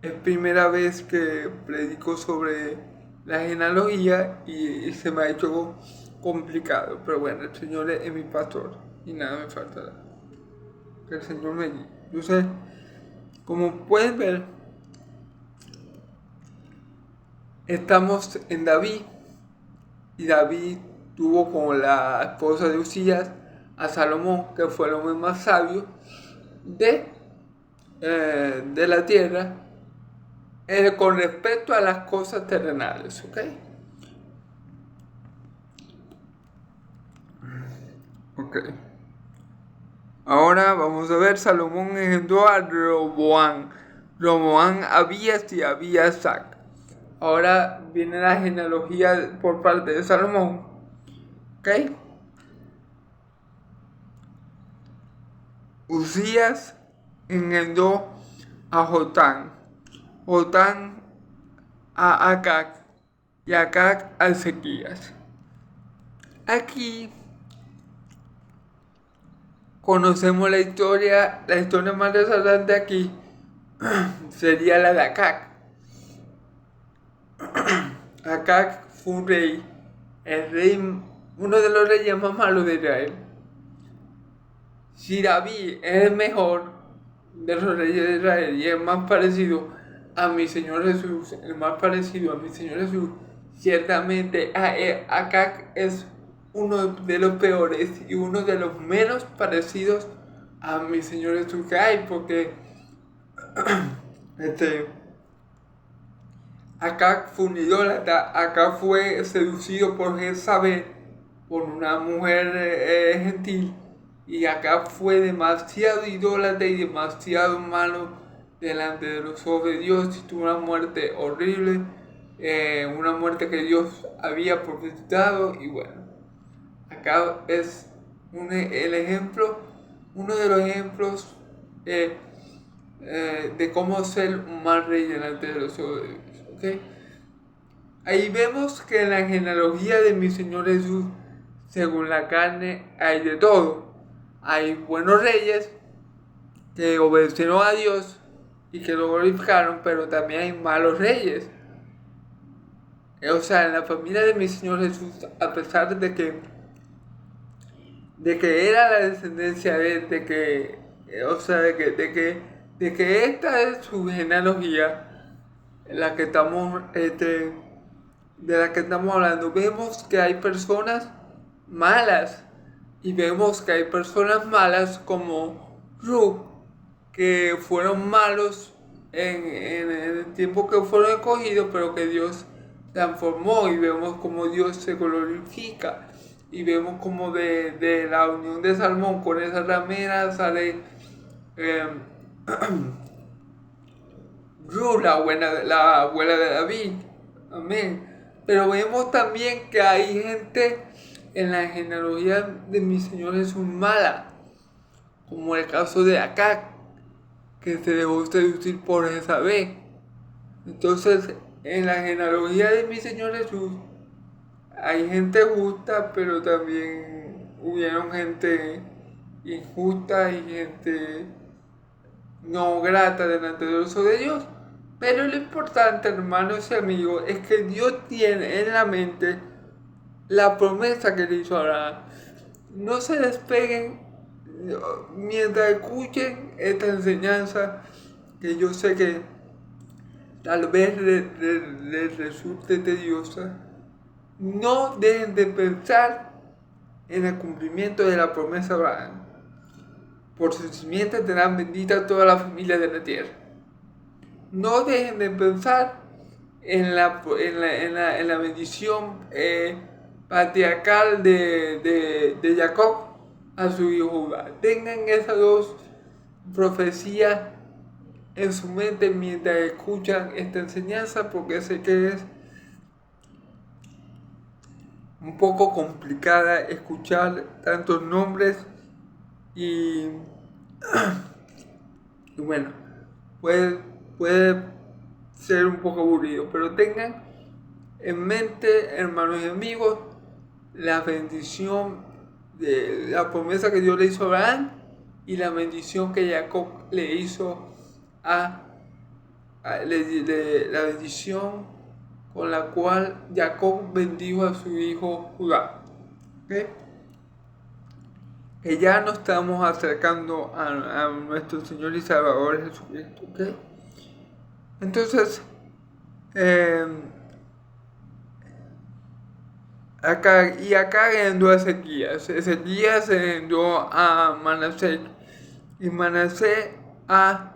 es primera vez que predico sobre la genealogía y se me ha hecho complicado. Pero bueno, el Señor es mi pastor y nada me faltará. Que el Señor me guíe. Entonces, como pueden ver, estamos en David y David tuvo como la esposa de Usías a Salomón, que fue el hombre más sabio de la tierra con respecto a las cosas terrenales, ¿ok? Ok. Ahora vamos a ver, Salomón engendró a Roboam, Abías y Abías Sac. Ahora viene la genealogía por parte de Salomón, ¿ok? Usías engendró a Jotán a Acac y Acab a Ezequías. Aquí conocemos la historia más resaltante aquí sería la de Acab. Acab fue un rey, uno de los reyes más malos de Israel. Si David es el mejor de los reyes de Israel y el más parecido a mi Señor Jesús, ciertamente Acab es uno de los peores y uno de los menos parecidos a mi Señor Jesús que hay, porque Acab fue un idólatra. Acab fue seducido por Jezabel, por una mujer gentil, y Acab fue demasiado idólatra y demasiado malo delante de los ojos de Dios, y tuvo una muerte horrible, una muerte que Dios había profetizado. Y bueno, Acab es uno de los ejemplos de cómo ser un mal rey delante de los ojos de Dios. ¿Okay? Ahí vemos que en la genealogía de mi Señor Jesús, según la carne, hay de todo. Hay buenos reyes que obedecieron a Dios y que lo glorificaron, pero también hay malos reyes. O sea, en la familia de mi Señor Jesús, a pesar de que era la descendencia de él, de que esta es su genealogía, de la que estamos hablando, vemos que hay personas malas, y vemos que hay personas malas como Ruth, que fueron malos en el tiempo que fueron escogidos, pero que Dios transformó, y vemos como Dios se glorifica, y vemos como de la unión de Salmón con esa ramera sale Ruth, la abuela de David. Amén. Pero vemos también que hay gente en la genealogía de mi Señor Jesús mala, como el caso de Acab, que se dejó seducir por Jezabel. Entonces, en la genealogía de mi Señor Jesús hay gente justa, pero también hubieron gente injusta y gente no grata delante de los ojos de Dios. Pero lo importante, hermanos y amigos, es que Dios tiene en la mente la promesa que le hizo a Abraham. No se despeguen mientras escuchen esta enseñanza, que yo sé que tal vez les resulte tediosa. No dejen de pensar en el cumplimiento de la promesa de Abraham. Por su simiente tendrán bendita toda la familia de la tierra. No dejen de pensar en la bendición patriarcal de Jacob a su hijo Judá. Tengan esas dos profecías en su mente mientras escuchan esta enseñanza, porque sé que es un poco complicada escuchar tantos nombres y bueno, puede ser un poco aburrido, pero tengan en mente, hermanos y amigos, la bendición de la promesa que Dios le hizo a Abraham y la bendición que Jacob le hizo la bendición con la cual Jacob bendijo a su hijo Judá. ¿Okay? Que ya nos estamos acercando a nuestro Señor y Salvador Jesucristo. ¿Okay? Entonces, acá engendró a Ezequías. Ezequías engendró a Manasés, y Manasés a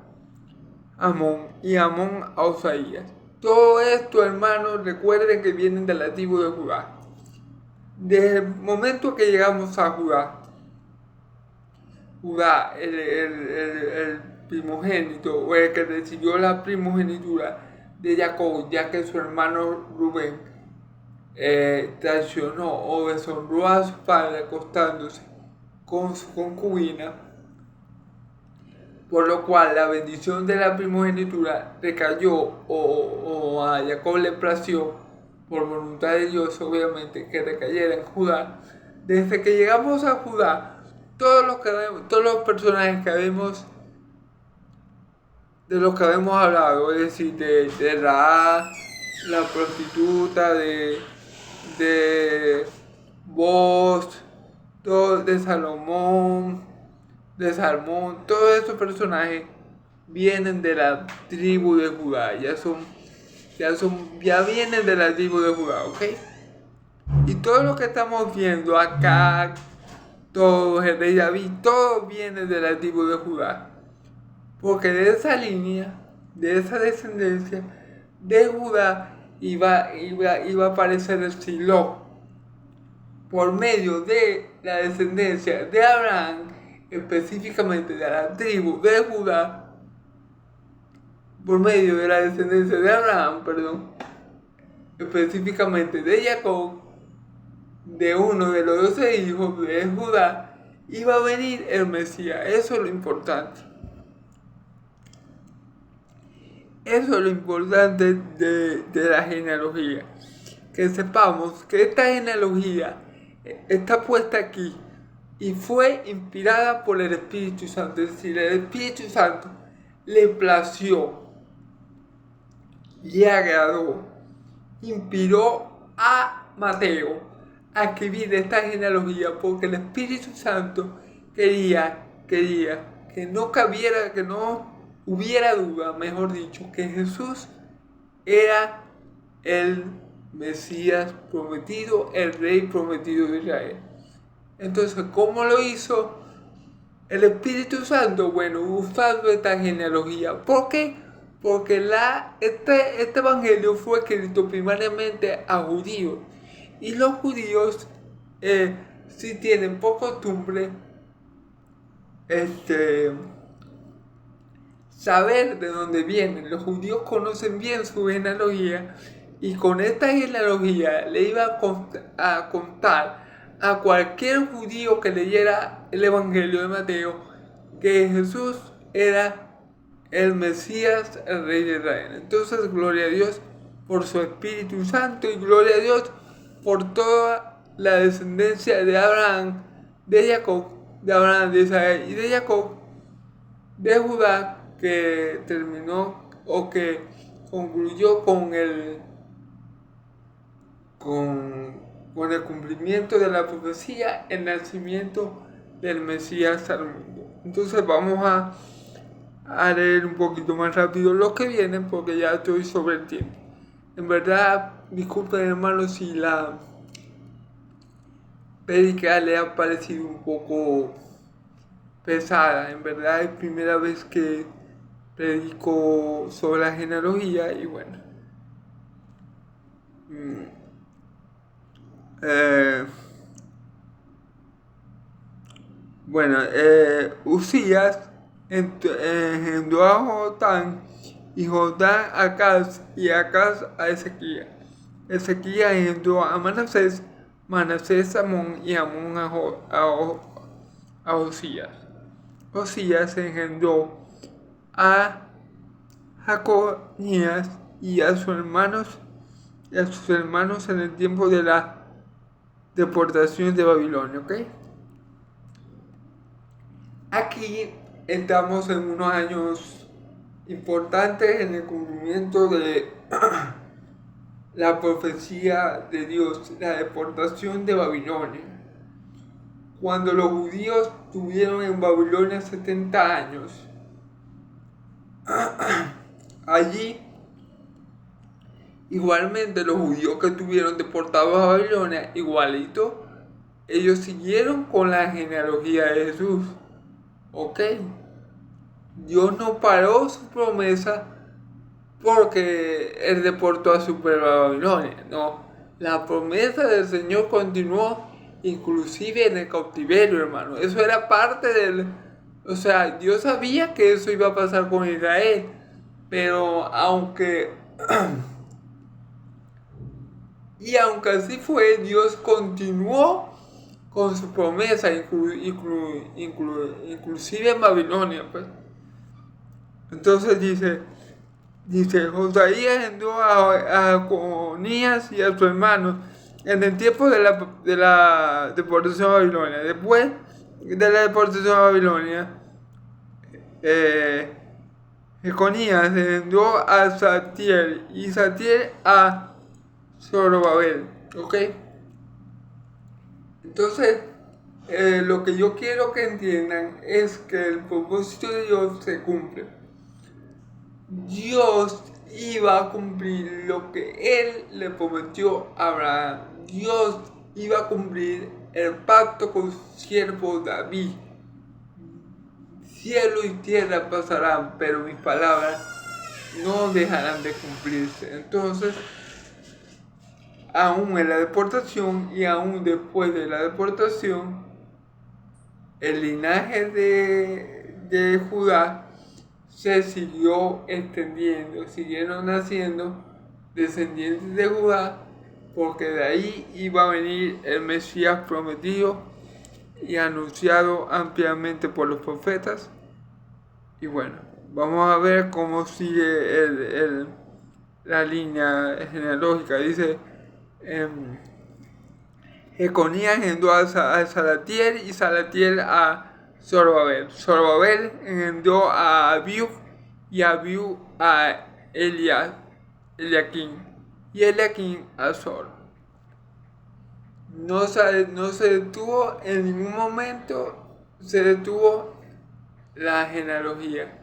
Amón, y Amón a Osaías. Todo esto, hermanos, recuerden que vienen de la tribu de Judá. Desde el momento que llegamos a Judá, el primogénito, o el que recibió la primogenitura de Jacob, ya que su hermano Rubén traicionó o deshonró a su padre acostándose con su concubina, por lo cual la bendición de la primogenitura recayó, o a Jacob le plació, por voluntad de Dios, obviamente, que recayera en Judá. Desde que llegamos a Judá, todos los personajes que vemos, de los que habíamos hablado, es decir, de Raab, la prostituta, de Boaz, de Salomón, de Salmón, todos esos personajes vienen de la tribu de Judá, ya vienen de la tribu de Judá, ¿ok? Y todo lo que estamos viendo acá, todo el rey David, todo viene de la tribu de Judá. Porque de esa línea, de esa descendencia de Judá, iba a aparecer el Silo. Por medio de la descendencia de Abraham, específicamente de la tribu de Judá, por medio de la descendencia de Abraham, específicamente de Jacob, de uno de los 12 hijos de Judá, iba a venir el Mesías. Eso es lo importante. Eso es lo importante de la genealogía. Que sepamos que esta genealogía está puesta aquí y fue inspirada por el Espíritu Santo. Es decir, el Espíritu Santo le plació, le agradó, inspiró a Mateo a escribir esta genealogía porque el Espíritu Santo quería que no hubiera duda, mejor dicho, que Jesús era el Mesías prometido, el Rey prometido de Israel. Entonces, ¿cómo lo hizo el Espíritu Santo? Bueno, usando esta genealogía. ¿Por qué? Porque este evangelio fue escrito primariamente a judíos. Y los judíos sí tienen por costumbre saber de dónde vienen. Los judíos conocen bien su genealogía y con esta genealogía le iba a contar a cualquier judío que leyera el Evangelio de Mateo que Jesús era el Mesías, el Rey de Israel. Entonces, gloria a Dios por su Espíritu Santo y gloria a Dios por toda la descendencia de Abraham, de Jacob, de Abraham, de Israel y de Jacob, de Judá, que terminó o que concluyó con el cumplimiento de la profecía, el nacimiento del Mesías al mundo. Entonces vamos a leer un poquito más rápido lo que vienen porque ya estoy sobre el tiempo. En verdad, disculpen hermanos si la prédica le ha parecido un poco pesada. En verdad es primera vez que predico sobre la genealogía y bueno. Usías engendró a Jotán y Jotán a Acaz y Acaz a Ezequías. Ezequías engendró a Manasés, Manasés a Amón y Amón a Osías. Osías engendró a Jeconías y a sus hermanos en el tiempo de la deportación de Babilonia, ¿ok? Aquí estamos en unos años importantes en el cumplimiento de la profecía de Dios, la deportación de Babilonia. Cuando los judíos estuvieron en Babilonia 70 años, allí igualmente los judíos que estuvieron deportados a Babilonia, igualito, ellos siguieron con la genealogía de Jesús. Ok, Dios no paró su promesa porque Él deportó a su pueblo a Babilonia. No, la promesa del Señor continuó inclusive en el cautiverio, hermano. Eso era parte del... O sea, Dios sabía que eso iba a pasar con Israel, pero aunque así fue, Dios continuó con su promesa, inclusive en Babilonia, pues. Entonces dice, Dice, Josaías envió a Jeconías y a su hermano en el tiempo de la deportación a Babilonia. Después de la deportación a Babilonia, Jeconías envió a Salatiel y Salatiel a Zorobabel. ¿Ok? Entonces, lo que yo quiero que entiendan es que el propósito de Dios se cumple. Dios iba a cumplir lo que Él le prometió a Abraham. Dios iba a cumplir el pacto con su siervo David. Cielo y tierra pasarán, pero mis palabras no dejarán de cumplirse. Entonces, aún en la deportación y aún después de la deportación, el linaje de Judá se siguió extendiendo, siguieron naciendo descendientes de Judá, porque de ahí iba a venir el Mesías prometido y anunciado ampliamente por los profetas. Y bueno, vamos a ver cómo sigue la línea genealógica. Dice, Jeconías envió a Salatiel y Salatiel a Zorobabel. Zorobabel envió a Abiud y Abiud a Eliakim y Eliakim a Azor. No se detuvo en ningún momento, se detuvo la genealogía.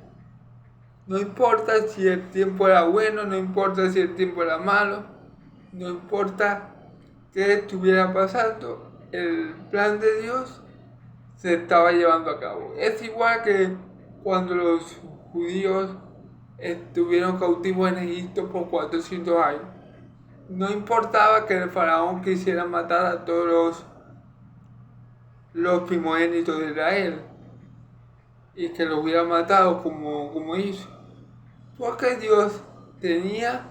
No importa si el tiempo era bueno, no importa si el tiempo era malo, no importa qué estuviera pasando, el plan de Dios se estaba llevando a cabo. Es igual que cuando los judíos estuvieron cautivos en Egipto por 400 años. No importaba que el faraón quisiera matar a todos los primogénitos de Israel y que los hubiera matado como hizo. Porque Dios tenía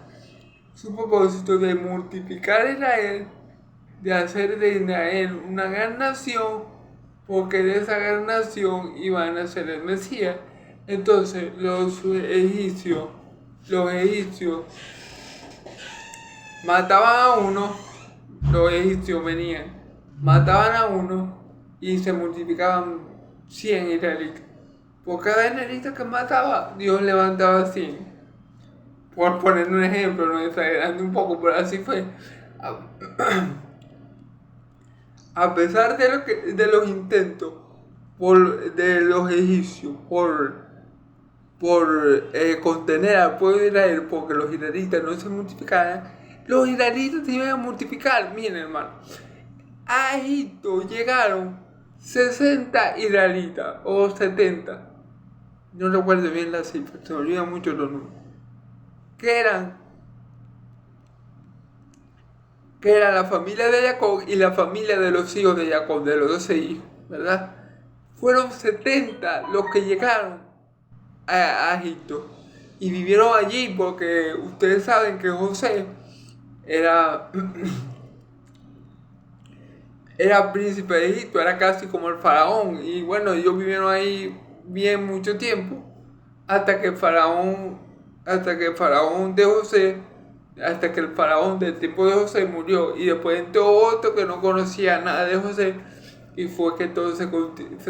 su propósito de multiplicar a Israel, de hacer de Israel una gran nación, porque de esa gran nación iban a ser el Mesías. Entonces los egipcios mataban a uno, los egipcios venían, mataban a uno y se multiplicaban 100 israelitas. Por cada israelita que mataba, Dios levantaba 100. Por poner un ejemplo, no exagerando un poco, pero así fue. A pesar de los intentos de los egipcios por contener al pueblo de Israel, porque los israelitas no se multiplicaran, los israelitas se iban a multiplicar. Miren, hermano, a Egipto llegaron 60 israelitas o 70. No recuerdo bien la cifra, se me olvidan mucho los números. Que era la familia de Jacob y la familia de los hijos de Jacob, de los 12 hijos, ¿verdad? Fueron 70 los que llegaron a Egipto y vivieron allí, porque ustedes saben que José era príncipe de Egipto, era casi como el faraón, y bueno, ellos vivieron ahí bien mucho tiempo hasta que el faraón del tiempo de José murió, y después entró otro que no conocía nada de José, y fue que todo se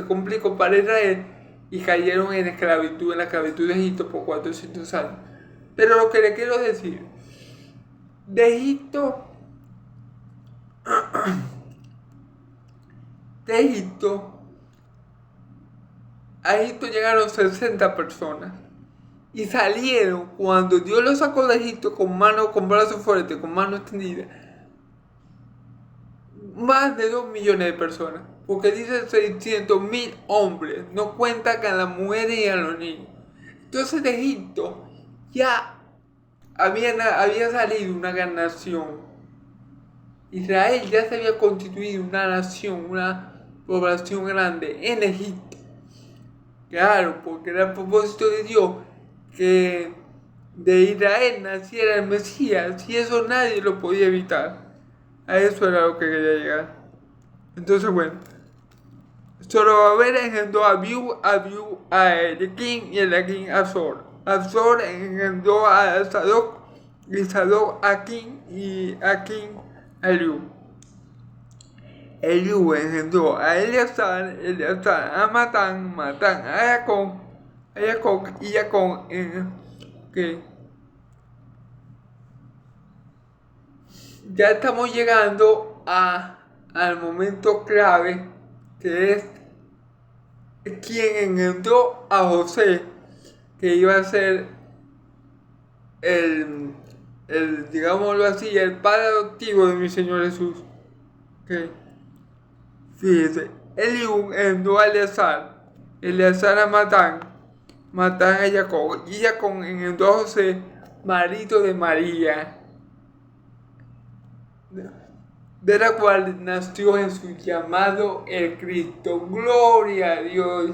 complicó para Israel y cayeron en la esclavitud de Egipto por 400 años. Pero lo que le quiero decir, de Egipto a Egipto llegaron 60 personas. Y salieron, cuando Dios los sacó de Egipto con brazos fuertes, con manos extendidas, más de 2 millones de personas. Porque dice 600.000 hombres, no cuenta con las mujeres y a los niños. Entonces de Egipto ya había salido una gran nación. Israel ya se había constituido una nación, una población grande en Egipto. Claro, porque era el propósito de Dios que de Israel naciera el Mesías, y eso nadie lo podía evitar. A eso era lo que quería llegar. Entonces, bueno, Zorobabel engendró a Abiud, a Eliakim y Eliakim a Azor. Azor engendró a Sadoc, y Sadoc a Akin, y Akin a Eliú. Eliú engendró a Eleazar, Eleazar a Matán, Matán a Jacón, y Jacón que ya estamos llegando al momento clave, que es quien engendró a José, que iba a ser digámoslo así, el padre adoptivo de mi Señor Jesús. Okay. Fíjese, Eliú engendró a Eleazar, Eleazar a Matán, Matán a Jacob, y Jacob engendró a José, marido de María, de la cual nació Jesús, llamado el Cristo. Gloria a Dios.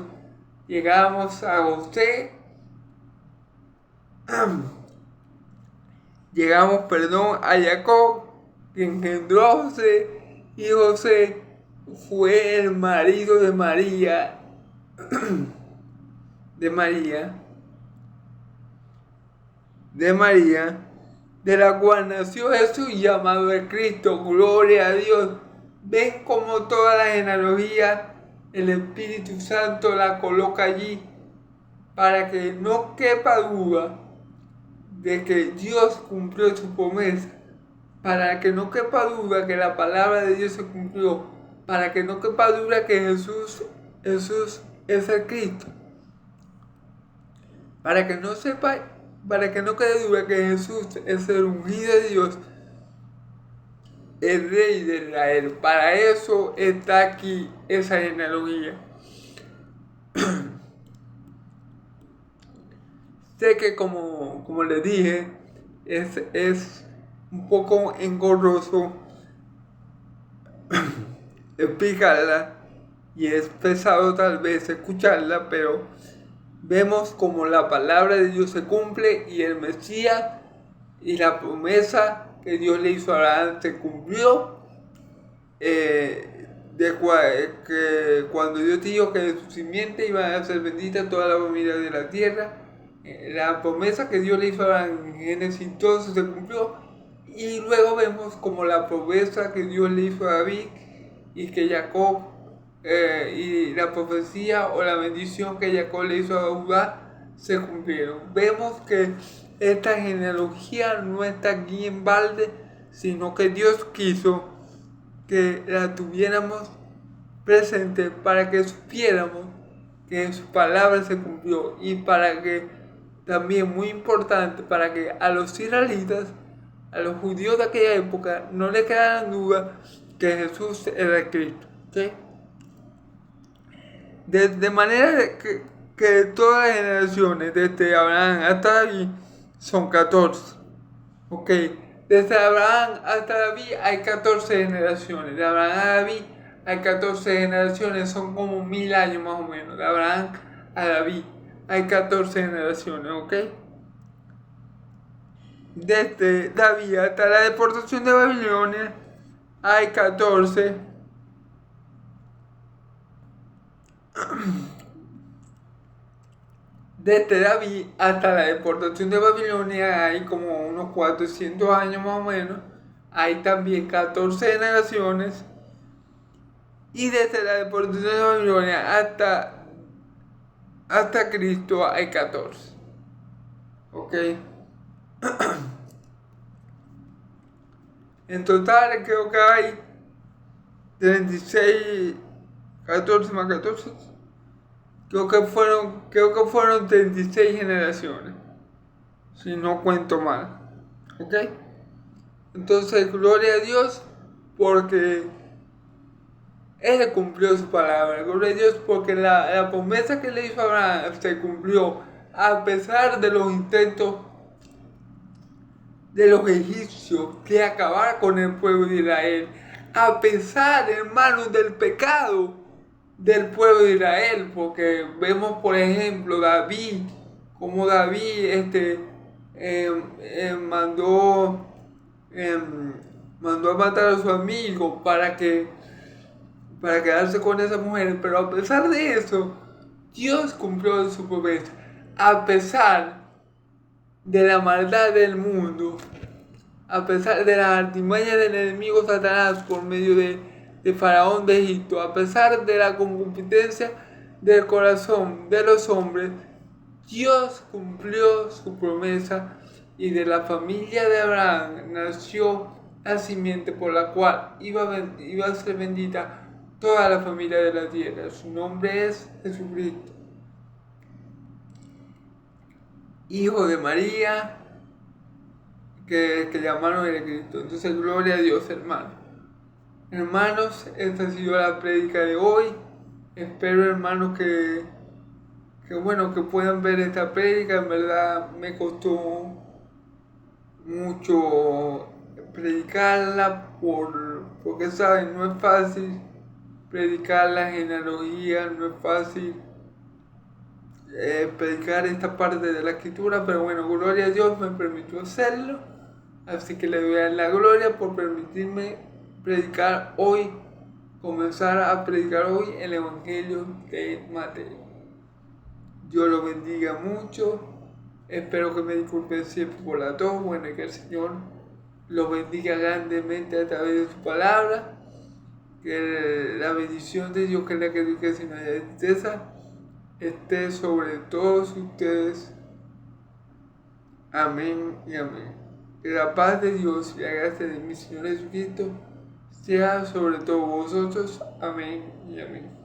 Llegamos a José. A Jacob, que engendró a José, y José fue el marido de María, de la cual nació Jesús, llamado el Cristo. Gloria a Dios. Ven como toda la genealogía el Espíritu Santo la coloca allí, para que no quepa duda de que Dios cumplió su promesa, para que no quepa duda que la palabra de Dios se cumplió, para que no quepa duda que Jesús es el Cristo, para que no quede duda que Jesús es el ungido de Dios, el Rey de Israel. Para eso está aquí esa genealogía. Sé que como les dije, es un poco engorroso explicarla, y es pesado tal vez escucharla, pero vemos como la palabra de Dios se cumple, y el Mesías y la promesa que Dios le hizo a Abraham se cumplió, que cuando Dios dijo que de su simiente iban a ser benditas toda la familia de la tierra. La promesa que Dios le hizo a Abraham en Génesis 12 se cumplió, y luego vemos como la promesa que Dios le hizo a David, y que Jacob, y la profecía o la bendición que Jacob le hizo a Judá se cumplieron. Vemos que esta genealogía no está aquí en balde, sino que Dios quiso que la tuviéramos presente para que supiéramos que su palabra se cumplió, y para que también, muy importante, para que a los israelitas, a los judíos de aquella época, no le quedaran dudas que Jesús era el Cristo. ¿Okay? De manera que todas las generaciones, desde Abraham hasta David, son 14. ¿Ok? Desde Abraham hasta David hay 14 generaciones. De Abraham a David hay 14 generaciones, son como 1000 años más o menos. De Abraham a David hay 14 generaciones, ¿ok? Desde David hasta la deportación de Babilonia hay 14. Desde David hasta la deportación de Babilonia hay como unos 400 años más o menos. Hay también 14 generaciones. Y desde la deportación de Babilonia hasta Cristo hay 14. ¿Ok? En total creo que hay 36, 14 más 14. Creo que fueron 36 generaciones, si no cuento mal. ¿Ok? Entonces, gloria a Dios, porque Él cumplió su palabra. Gloria a Dios, porque la promesa que le hizo a Abraham se cumplió, a pesar de los intentos de los egipcios de acabar con el pueblo de Israel. A pesar, hermanos, del pecado del pueblo de Israel, porque vemos, por ejemplo, como David mandó a matar a su amigo para quedarse con esa mujer, pero a pesar de eso, Dios cumplió su promesa. A pesar de la maldad del mundo, a pesar de las artimañas del enemigo Satanás por medio de Faraón de Egipto, a pesar de la concupiscencia del corazón de los hombres, Dios cumplió su promesa y de la familia de Abraham nació la simiente por la cual iba a ser bendita toda la familia de la tierra. Su nombre es Jesucristo, hijo de María, que llamaron el Cristo. Entonces, gloria a Dios, hermano. Hermanos, esta ha sido la prédica de hoy. Espero, hermanos, que puedan ver esta prédica. En verdad me costó mucho predicarla porque, saben, no es fácil predicar la genealogía, no es fácil predicar esta parte de la escritura, pero bueno, gloria a Dios me permitió hacerlo, así que le doy a la gloria por permitirme predicar hoy, comenzar a predicar hoy el Evangelio de Mateo. Dios lo bendiga mucho, espero que me disculpen siempre por la tos, bueno, y que el Señor lo bendiga grandemente a través de su palabra, que la bendición de Dios, que es la que enriquece y no haya tristeza, esté sobre todos ustedes. Amén y amén. Que la paz de Dios y la gracia de mi Señor Jesucristo sea sobre todos vosotros. Amén y amén.